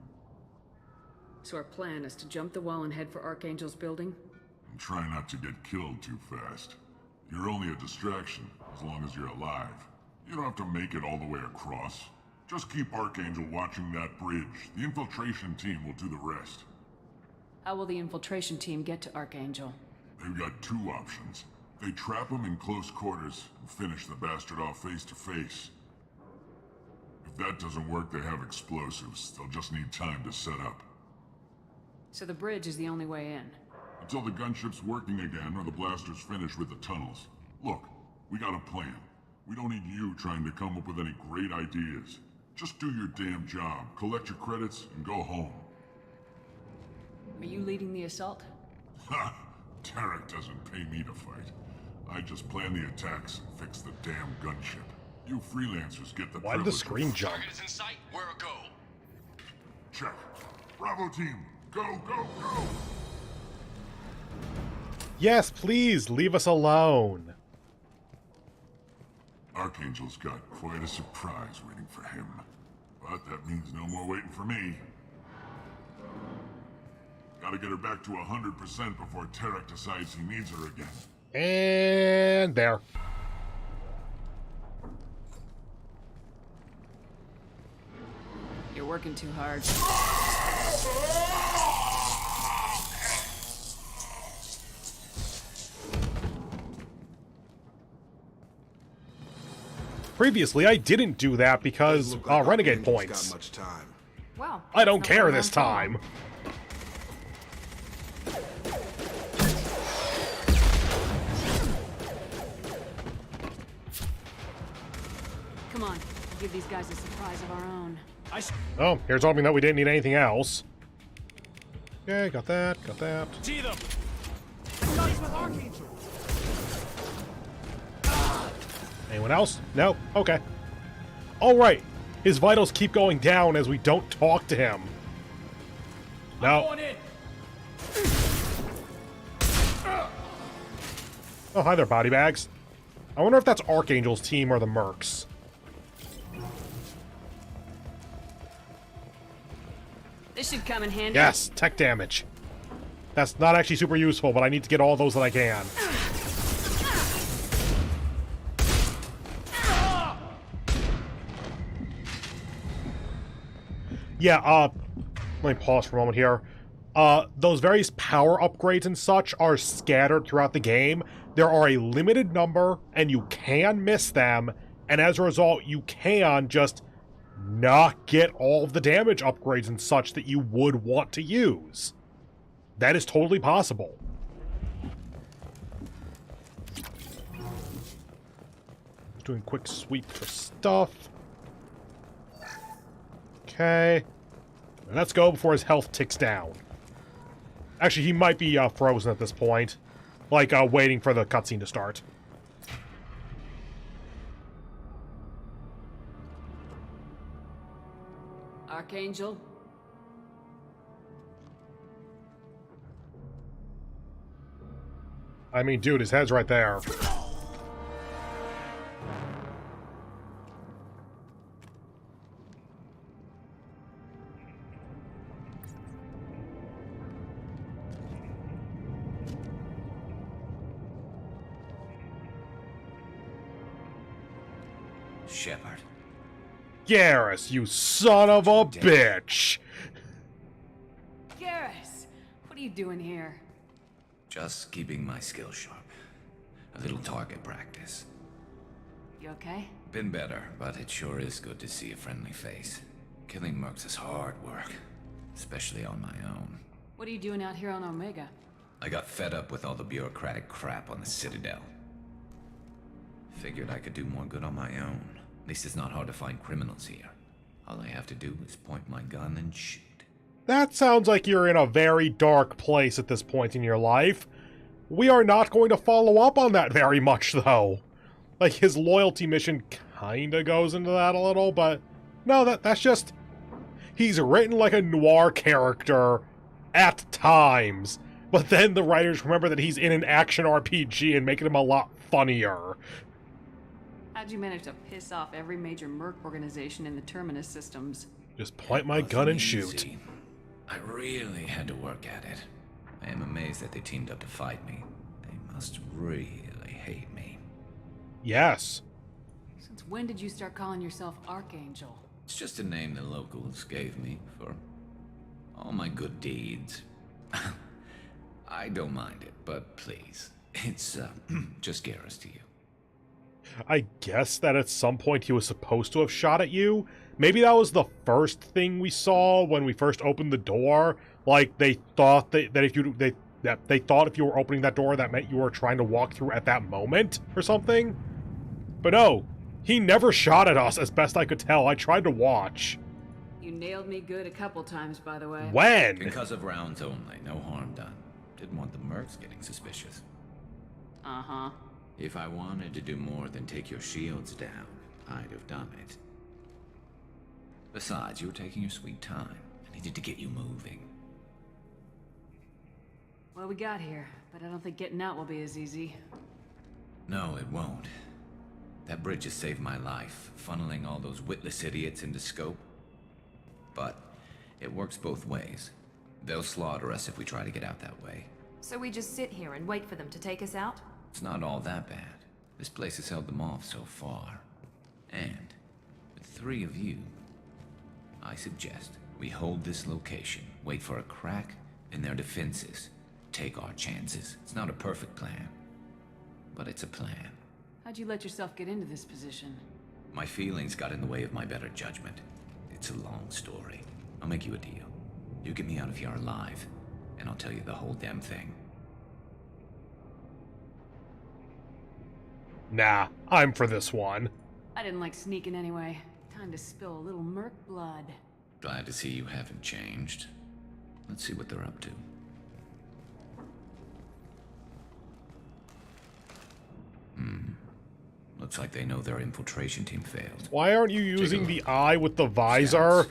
So our plan is to jump the wall and head for Archangel's building? And try not to get killed too fast. You're only a distraction, as long as you're alive. You don't have to make it all the way across. Just keep Archangel watching that bridge. The infiltration team will do the rest. How will the infiltration team get to Archangel? They've got two options. They trap him in close quarters and finish the bastard off face to face. If that doesn't work, they have explosives. They'll just need time to set up. So the bridge is the only way in? Until the gunship's working again or the blasters finish with the tunnels. Look, we got a plan. We don't need you trying to come up with any great ideas. Just do your damn job, collect your credits, and go home. Are you leading the assault? Ha! Tarek doesn't pay me to fight. I just plan the attacks and fix the damn gunship. You freelancers get the Why did the screen jump? Target is in sight. Where a go? Check. Bravo team, go, go, go! Yes, please, leave us alone. Archangel's got quite a surprise waiting for him. But that means no more waiting for me. Gotta get her back to 100% before Tarek decides he needs her again. And there. You're working too hard. Previously, I didn't do that because renegade points. Got much time. Wow. I don't care this time. Come on, we'll give these guys a surprise of our own. Oh, here's hoping that we didn't need anything else. Okay, got that, got that. See them! Guns with Archangel! Anyone else? No? Okay. Alright. His vitals keep going down as we don't talk to him. I'm going in. Oh, hi there, body bags. I wonder if that's Archangel's team or the Mercs. This should come in handy. Yes, tech damage. That's not actually super useful, but I need to get all those that I can. Yeah, let me pause for a moment here. Those various power upgrades and such are scattered throughout the game. There are a limited number, and you can miss them, and as a result, you can just not get all of the damage upgrades and such that you would want to use. That is totally possible. Just doing a quick sweep for stuff. Okay. Let's go before his health ticks down. Actually, he might be frozen at this point. Like, waiting for the cutscene to start. Archangel? I mean, dude, his head's right there. Shepard. Garrus, you son of a bitch! Garrus, what are you doing here? Just keeping my skills sharp. A little target practice. You okay? Been better, but it sure is good to see a friendly face. Killing mercs is hard work, especially on my own. What are you doing out here on Omega? I got fed up with all the bureaucratic crap on the Citadel. Figured I could do more good on my own. At least it's not hard to find criminals here. All I have to do is point my gun and shoot. That sounds like you're in a very dark place at this point in your life. We are not going to follow up on that very much, though. Like, his loyalty mission kinda goes into that a little, but no, that's just... He's written like a noir character at times, but then the writers remember that he's in an action RPG and making him a lot funnier. How'd you manage to piss off every major merc organization in the Terminus systems? Just point my gun and shoot. I really had to work at it. I am amazed that they teamed up to fight me. They must really hate me. Yes. Since when did you start calling yourself Archangel? It's just a name the locals gave me for all my good deeds. I don't mind it, but please, it's just Garrus to you. I guess that at some point he was supposed to have shot at you. Maybe that was the first thing we saw when we first opened the door. Like, they thought that if you were opening that door, that meant you were trying to walk through at that moment or something. But no, he never shot at us, as best I could tell. I tried to watch. You nailed me good a couple times, by the way. When? Because of rounds only, no harm done. Didn't want the mercs getting suspicious. Uh-huh. If I wanted to do more than take your shields down, I'd have done it. Besides, you were taking your sweet time. I needed to get you moving. Well, we got here, but I don't think getting out will be as easy. No, it won't. That bridge has saved my life, funneling all those witless idiots into scope. But it works both ways. They'll slaughter us if we try to get out that way. So we just sit here and wait for them to take us out? It's not all that bad. This place has held them off so far. And with 3 of you, I suggest we hold this location, wait for a crack in their defenses, take our chances. It's not a perfect plan, but it's a plan. How'd you let yourself get into this position? My feelings got in the way of my better judgment. It's a long story. I'll make you a deal. You get me out of here alive, and I'll tell you the whole damn thing. Nah, I'm for this one. I didn't like sneaking anyway. Time to spill a little merc blood. Glad to see you haven't changed. Let's see what they're up to. Looks like they know their infiltration team failed. Why aren't you using the eye with the visor?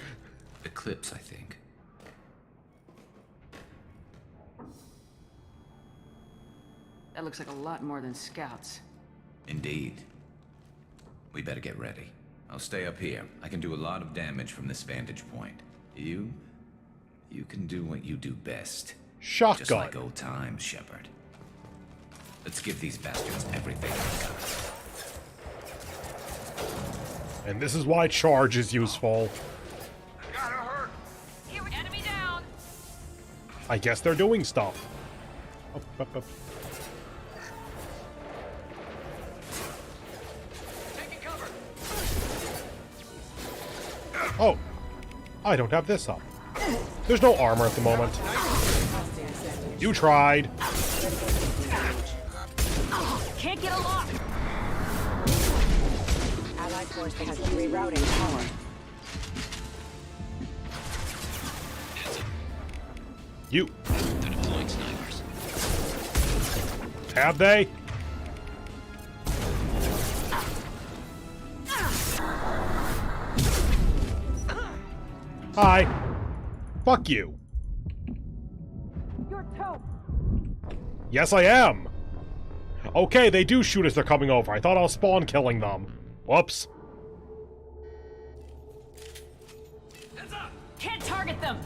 Eclipse, I think. The That looks like a lot more than scouts. Indeed. We better get ready. I'll stay up here. I can do a lot of damage from this vantage point. You can do what you do best. Shotgun. Just like old times, Shepard. Let's give these bastards everything they've got. And this is why charge is useful. Enemy down. I guess they're doing stuff. Up. Oh, I don't have this up. There's no armor at the moment. You tried. Can't get a lock. Allied force has rerouting power. You. Have they? Hi. Fuck you. You're toast. Yes, I am. Okay, they do shoot as they're coming over. I thought I was spawn killing them. Whoops. Can't target them.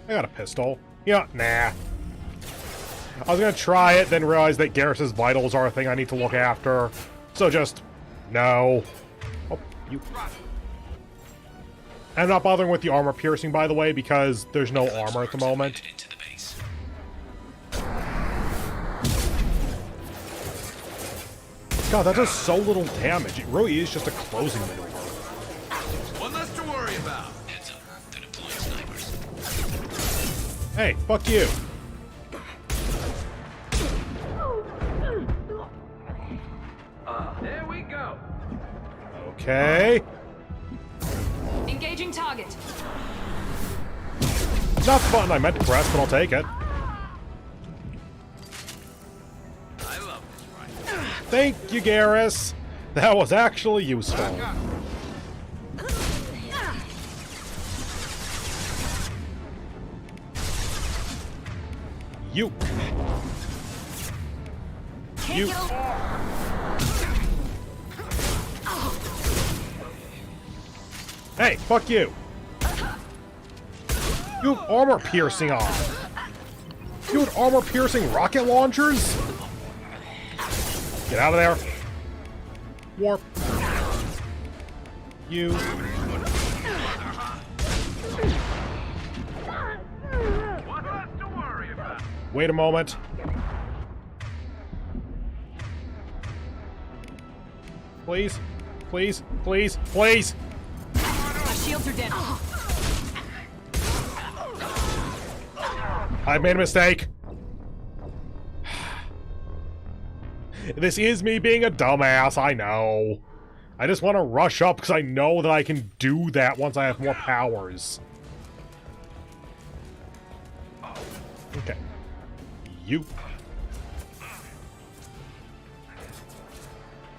I got a pistol. Yeah, nah. I was gonna try it, then realize that Garrus's vitals are a thing I need to look after. So just... no. Oh, you... I'm not bothering with the armor piercing, by the way, because there's no armor at the moment. God, that does so little damage. It really is just a closing maneuver. One less to worry about. Heads up. They're deploying snipers. Hey, fuck you. There we go. Okay. Engaging target. Not the button I meant to press, but I'll take it. I love this rifle. Thank you, Garrus. That was actually useful. You. You. Hey, fuck you. You have armor piercing on. You have armor piercing rocket launchers? Get out of there. Warp. You. Wait a moment. Please. Please. Please. Please. My shields are down. I made a mistake. This is me being a dumbass, I know. I just want to rush up because I know that I can do that once I have more powers. Okay. You.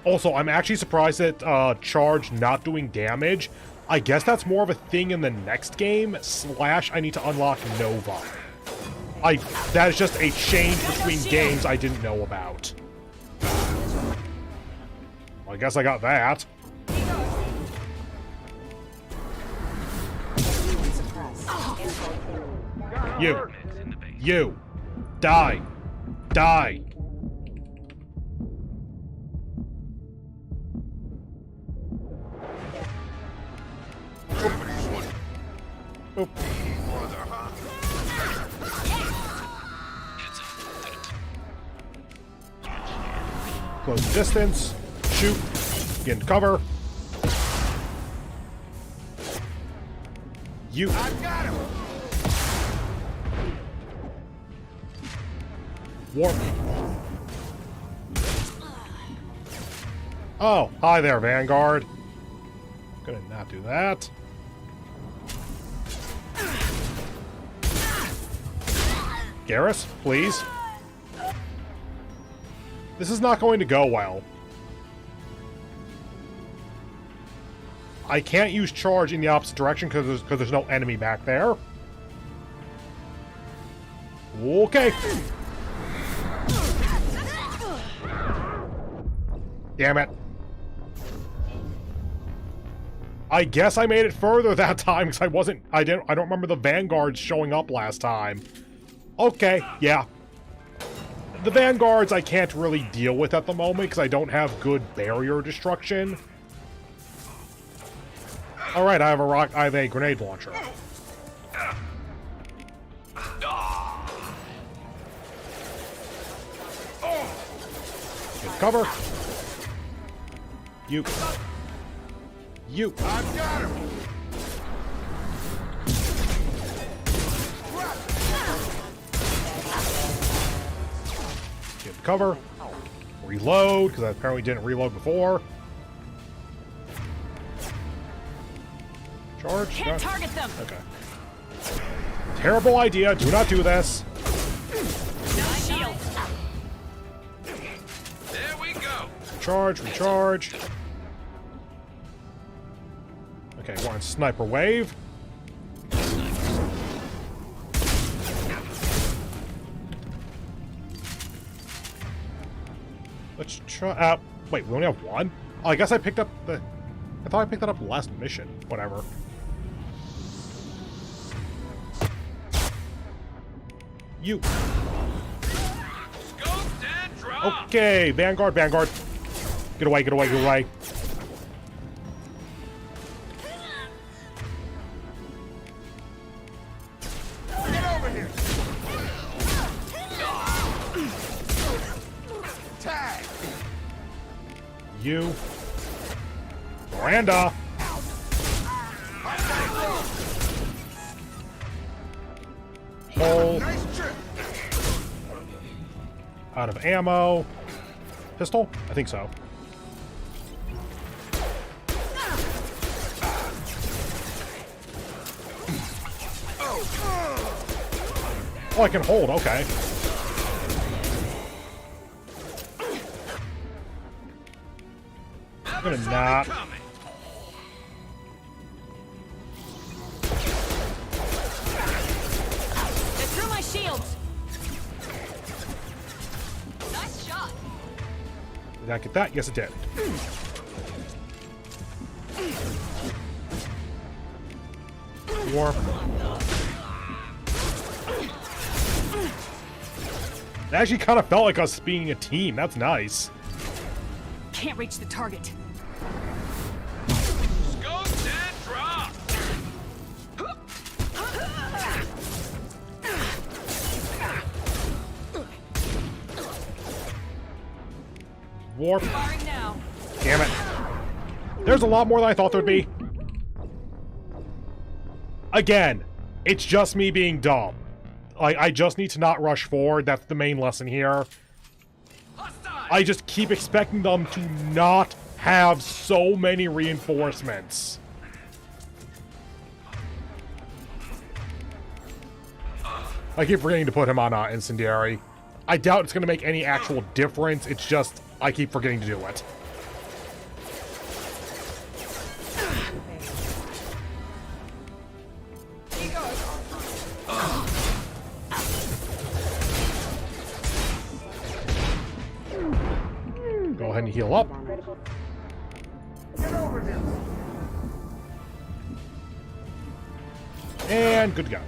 Also, I'm actually surprised that charge not doing damage. I guess that's more of a thing in the next game, / I need to unlock Nova. That is just a change between games I didn't know about. Well, I guess I got that. You. You. Die. Die. Oop. Close distance. Shoot. Get into cover. You. I got him. Warp. Oh, hi there, Vanguard. Gonna not do that. Garrus, please. This is not going to go well. I can't use charge in the opposite direction because there's no enemy back there. Okay. Damn it. I guess I made it further that time because I don't remember the Vanguards showing up last time. Okay, yeah. The Vanguards I can't really deal with at the moment because I don't have good barrier destruction. Alright, I have a grenade launcher. Get cover. You. I've got him. Get cover. Reload, because I apparently didn't reload before. Charge? Can't target them. Okay. Terrible idea. Do not do this. Shield. There we go. Recharge, recharge. Okay, we're on sniper wave. Let's try. Wait, we only have one? Oh, I guess I picked up the. I thought I picked that up last mission. Whatever. You. Okay, Vanguard, Vanguard. Get away, get away, get away. Get over here. Tag. You. Miranda. Hole. Nice trip. Out of ammo. Pistol? I think so. Oh, I can hold. Okay. I'm gonna not. They threw my shields. Nice shot. Did I get that? Yes, it did. Warp. It actually kind of felt like us being a team. That's nice. Can't reach the target. Scoped and dropped. Warp. Firing now. Damn it. There's a lot more than I thought there'd be. Again, it's just me being dumb. Like, I just need to not rush forward. That's the main lesson here. I just keep expecting them to not have so many reinforcements. I keep forgetting to put him on incendiary. I doubt it's going to make any actual difference. It's just, I keep forgetting to do it. Go ahead and heal up. And good to go.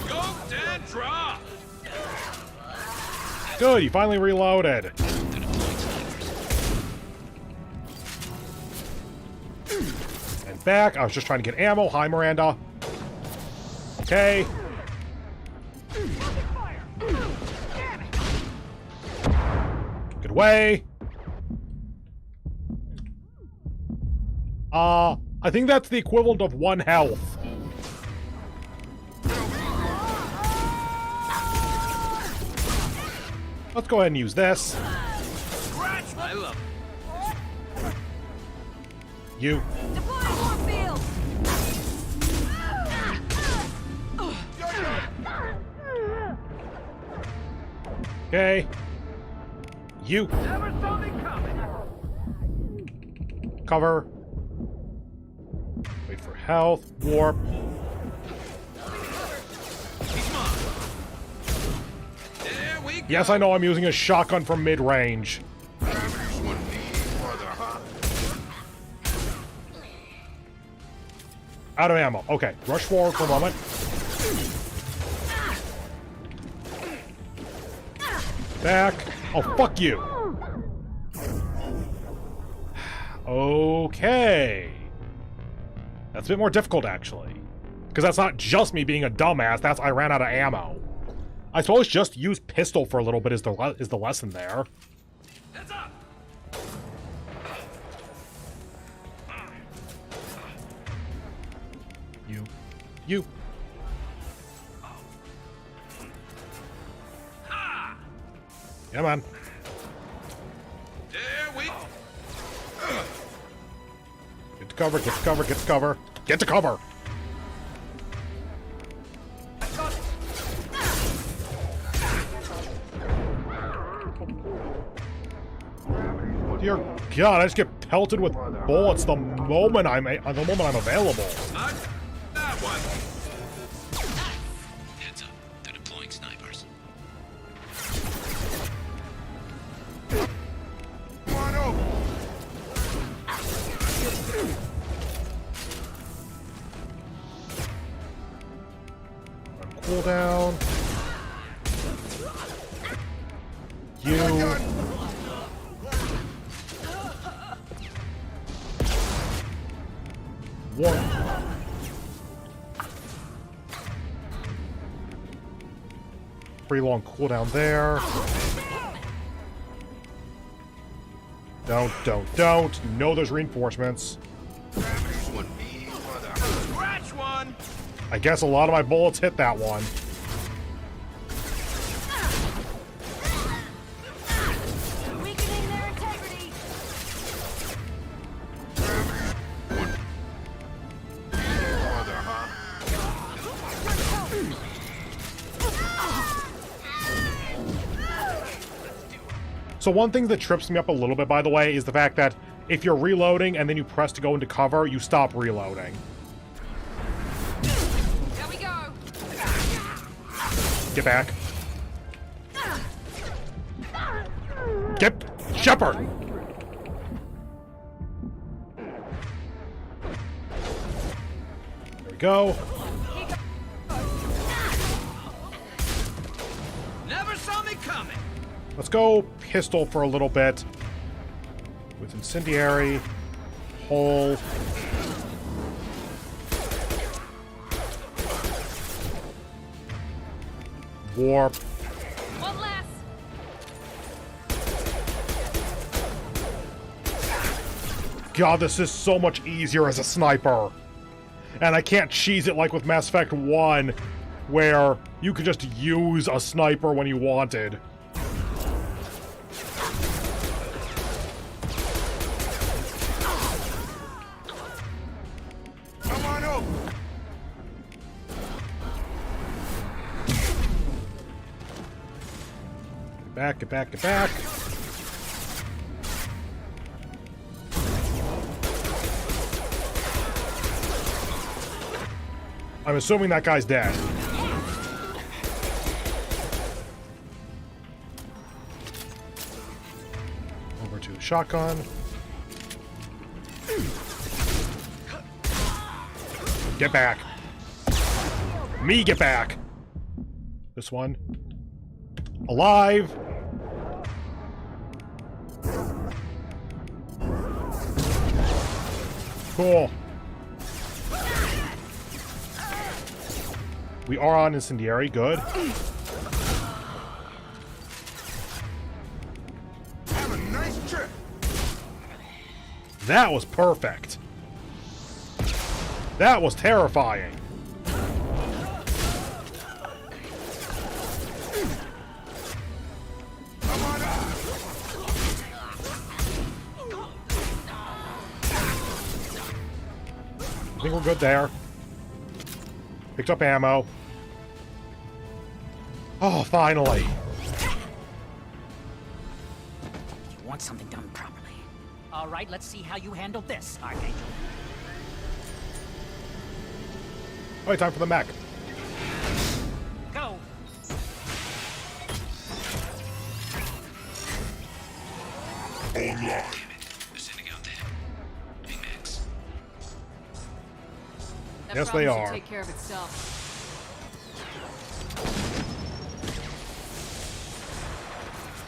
Scoped and dropped. Good, you finally reloaded. And back. I was just trying to get ammo. Hi, Miranda. Okay. Good way. I think that's the equivalent of 1 health. Let's go ahead and use this. I love it. You. Deploying warfield. Okay. You. Never saw me coming. Cover. Wait for health. Warp. There we go. Yes, I know I'm using a shotgun from mid-range. Out of ammo. Okay, rush forward for a moment. Back. Oh, fuck you. Okay. That's a bit more difficult, actually. Because that's not just me being a dumbass, that's I ran out of ammo. I suppose just use pistol for a little bit is the lesson there. Heads up. You. Yeah, man. There we go. Get to cover, get to cover, get to cover. Get to cover! Dear God, I just get pelted with bullets the moment I'm available. That one. Heads up, they're deploying snipers. Come on over. Cooldown. You. One. Pretty long cooldown there. Don't. You know there's reinforcements. Scratch one. I guess a lot of my bullets hit that one. Weakening their integrity. So one thing that trips me up a little bit, by the way, is the fact that if you're reloading and then you press to go into cover, you stop reloading. There we go. Get back. Get Shepard! There we go. Never saw me coming. Let's go pistol for a little bit. With incendiary. Hole. Warp. One less. God, this is so much easier as a sniper. And I can't cheese it like with Mass Effect 1, where you could just use a sniper when you wanted. Come on over. Get back, get back. I'm assuming that guy's dead. Over to the shotgun. Get back. Me get back. This one. Alive. Cool. We are on incendiary. Good. Have a nice trip. That was perfect. That was terrifying. I think we're good there. Picked up ammo. Oh, finally. You want something done properly. All right, let's see how you handle this, Archangel. Alright, time for the mech. Go! Online. They're sending out the Max. That Yes, problem they should are. take care of itself.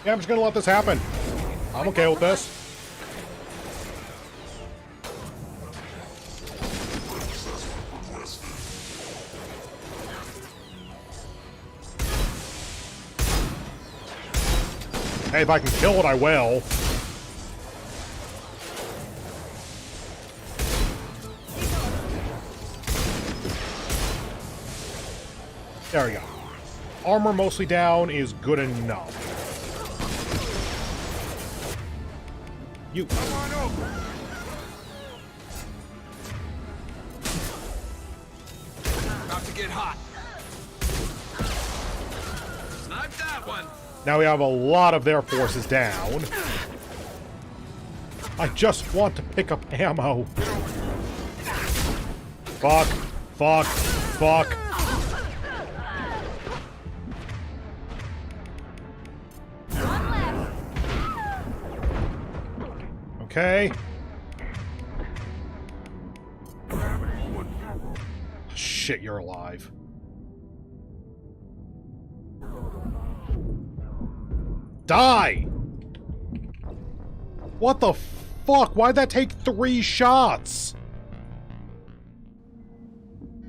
Yeah, I'm just gonna let this happen. I'm okay with this. Hey, if I can kill it, I will. There we go. Armor mostly down is good enough. You. Come on over. About to get hot. Snipe that one. Now we have a lot of their forces down. I just want to pick up ammo. Fuck. Fuck. Fuck. Okay. Shit, you're alive. Die! What the fuck? Why'd that take 3 shots?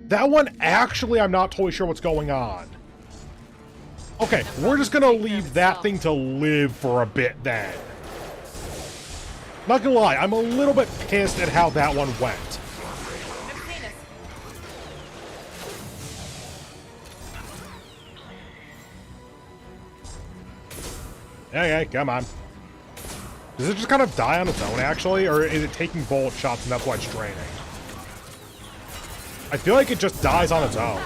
That one, actually, I'm not totally sure what's going on. Okay, we're just gonna leave that thing to live for a bit then. Not gonna lie, I'm a little bit pissed at how that one went. Okay, come on. Does it just kind of die on its own, actually? Or is it taking bullet shots and that's why it's draining? I feel like it just dies on its own.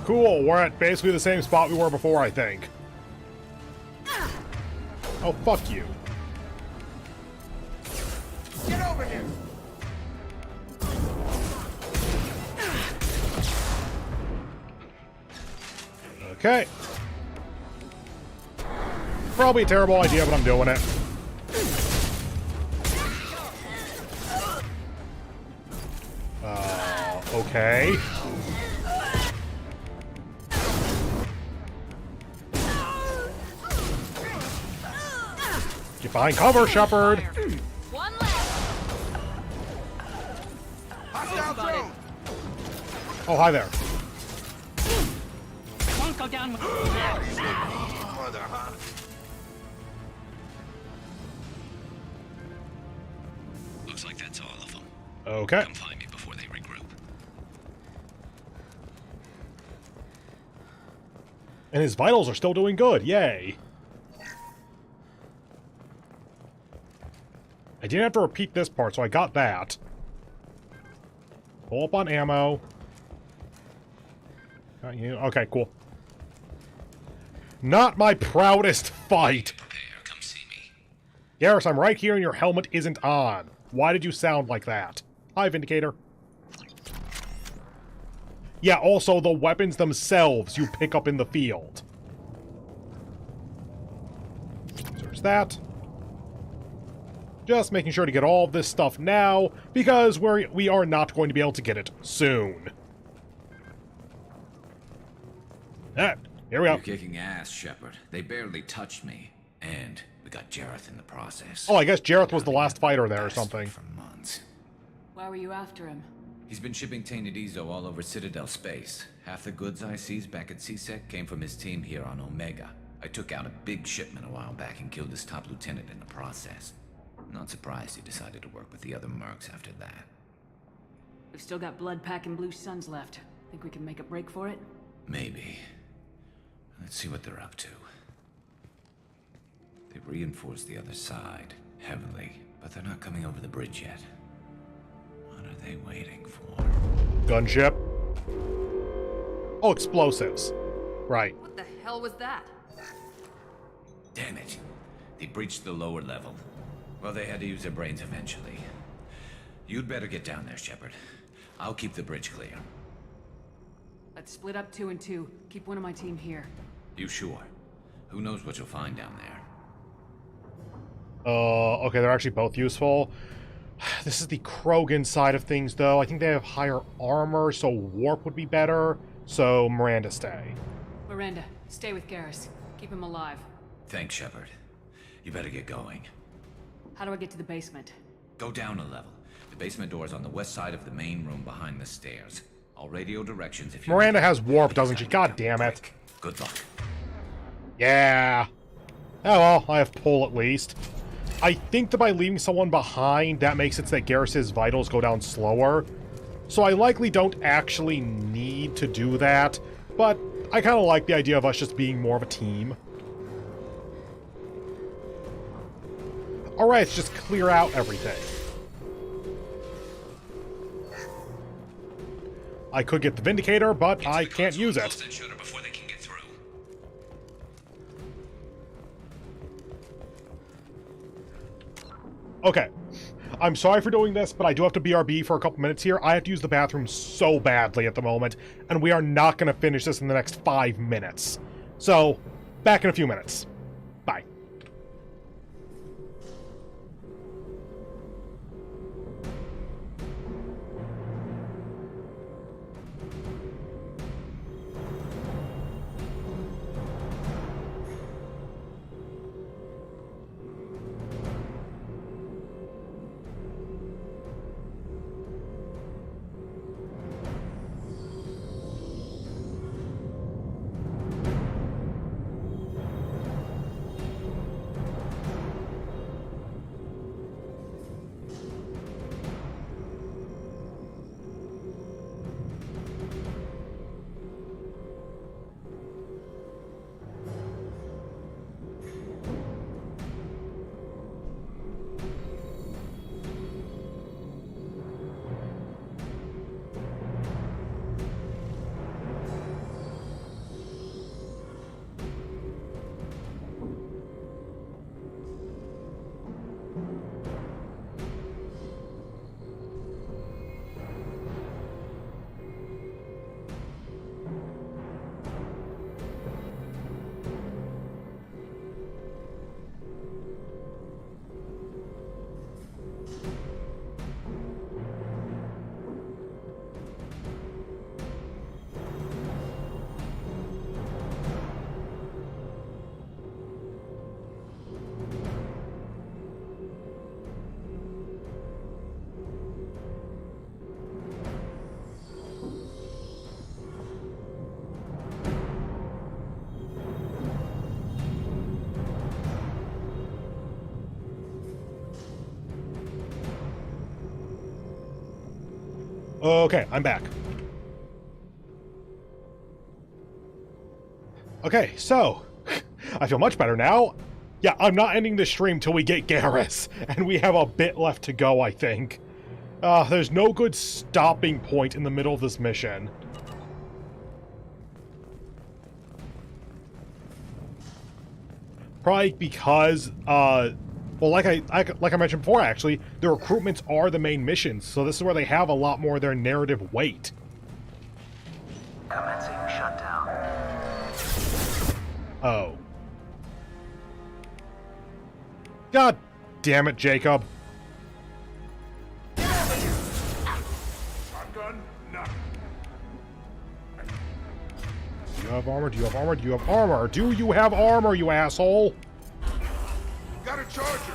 Cool, we're at basically the same spot we were before, I think. Oh, fuck you. Get over here. Okay. Probably a terrible idea, but I'm doing it. Okay. Get behind cover, Shepard. One left. Hostile drone. Oh, hi there. Won't go down. Mother, huh? Looks like that's all of them. Okay. Come find me before they regroup. And his vitals are still doing good. Yay. I didn't have to repeat this part, so I got that. Pull up on ammo. Okay, cool. Not my proudest fight. Come see me. Garrus, I'm right here and your helmet isn't on. Why did you sound like that? Hi, Vindicator. Yeah, also the weapons themselves you pick up in the field. So there's that. Just making sure to get all of this stuff now, because we are not going to be able to get it soon. Ah, here we go. You're kicking ass, Shepard. They barely touched me. And we got Jareth in the process. Oh, I guess Jareth was the last fighter there or something. For months. Why were you after him? He's been shipping tainted Ezo all over Citadel space. Half the goods I seized back at CSEC came from his team here on Omega. I took out a big shipment a while back and killed his top lieutenant in the process. Not surprised he decided to work with the other mercs after that. We've still got blood packing blue suns left. Think we can make a break for it? Maybe. Let's see what they're up to. They've reinforced the other side, heavily, but they're not coming over the bridge yet. What are they waiting for? Gunship. Oh, explosives. Right. What the hell was that? Damn it. They breached the lower level. Well, they had to use their brains eventually. You'd better get down there, Shepard. I'll keep the bridge clear. Let's split up 2 and 2. Keep one of my team here. You sure? Who knows what you'll find down there? Okay, they're actually both useful. This is the Krogan side of things, though. I think they have higher armor, so warp would be better. So, Miranda, stay. Miranda, stay with Garrus. Keep him alive. Thanks, Shepard. You better get going. How do I get to the basement? Go down a level. The basement door is on the west side of the main room behind the stairs. I'll radio directions if you... Miranda has warp, doesn't she? God damn it. Good luck. Yeah. Oh well, I have pull at least. I think that by leaving someone behind, that makes it so that Garrus's vitals go down slower. So I likely don't actually need to do that, but I kind of like the idea of us just being more of a team. Alright, let's just clear out everything. I could get the Vindicator, but I can't use it. Okay. I'm sorry for doing this, but I do have to BRB for a couple minutes here. I have to use the bathroom so badly at the moment, and we are not going to finish this in the next 5 minutes. So, back in a few minutes. Bye. Okay, I'm back. Okay, so, I feel much better now. Yeah, I'm not ending the stream till we get Garrus, and we have a bit left to go, I think. There's no good stopping point in the middle of this mission. Probably because, well, like I mentioned before, actually, the recruitments are the main missions, so this is where they have a lot more of their narrative weight. Commencing shutdown. Oh. God damn it, Jacob. Shotgun? No. Do you have armor? Do you have armor? Do you have armor? Do you have armor, you asshole? Got a charger.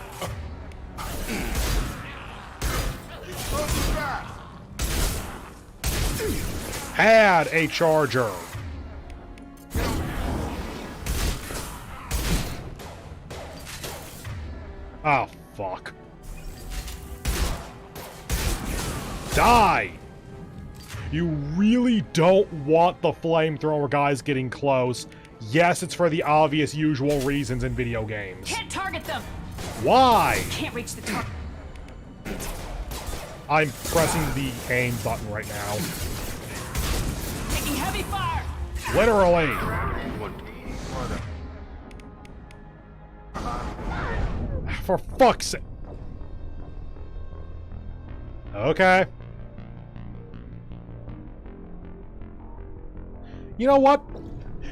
Explosive fast. Had a charger. Oh, fuck. Die! You really don't want the flamethrower guys getting close. Yes, it's for the obvious usual reasons in video games. Can't target them! Why? Can't reach the target. I'm pressing the aim button right now. Taking heavy fire! Literally. For fuck's sake. Okay. You know what?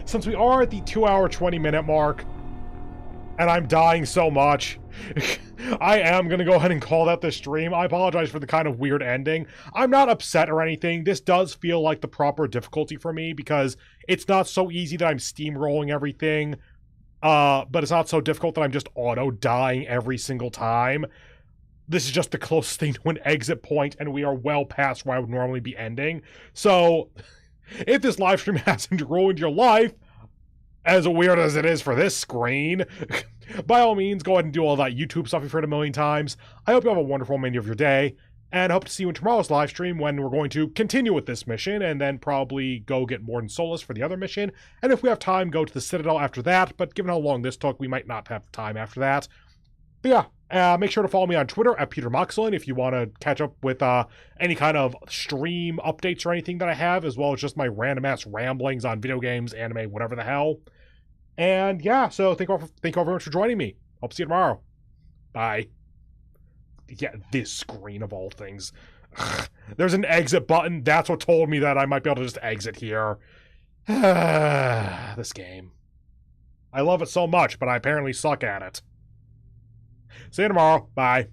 Since we are at the 2-hour, 20-minute mark, and I'm dying so much, I am going to go ahead and call that the stream. I apologize for the kind of weird ending. I'm not upset or anything. This does feel like the proper difficulty for me because it's not so easy that I'm steamrolling everything, but it's not so difficult that I'm just auto-dying every single time. This is just the closest thing to an exit point, and we are well past where I would normally be ending. So, if this live stream hasn't ruined your life, as weird as it is for this screen, by all means, go ahead and do all that YouTube stuff you've heard a million times. I hope you have a wonderful remainder of your day, and I hope to see you in tomorrow's live stream when we're going to continue with this mission, and then probably go get Morden Solus for the other mission, and if we have time, go to the Citadel after that, but given how long this took, we might not have time after that. But yeah, make sure to follow me on Twitter at Peter Moxilin if you want to catch up with any kind of stream updates or anything that I have, as well as just my random-ass ramblings on video games, anime, whatever the hell. And yeah, so thank you all very much for joining me. Hope to see you tomorrow. Bye. Yeah, this screen of all things. There's an exit button. That's what told me that I might be able to just exit here. This game. I love it so much, but I apparently suck at it. See you tomorrow. Bye.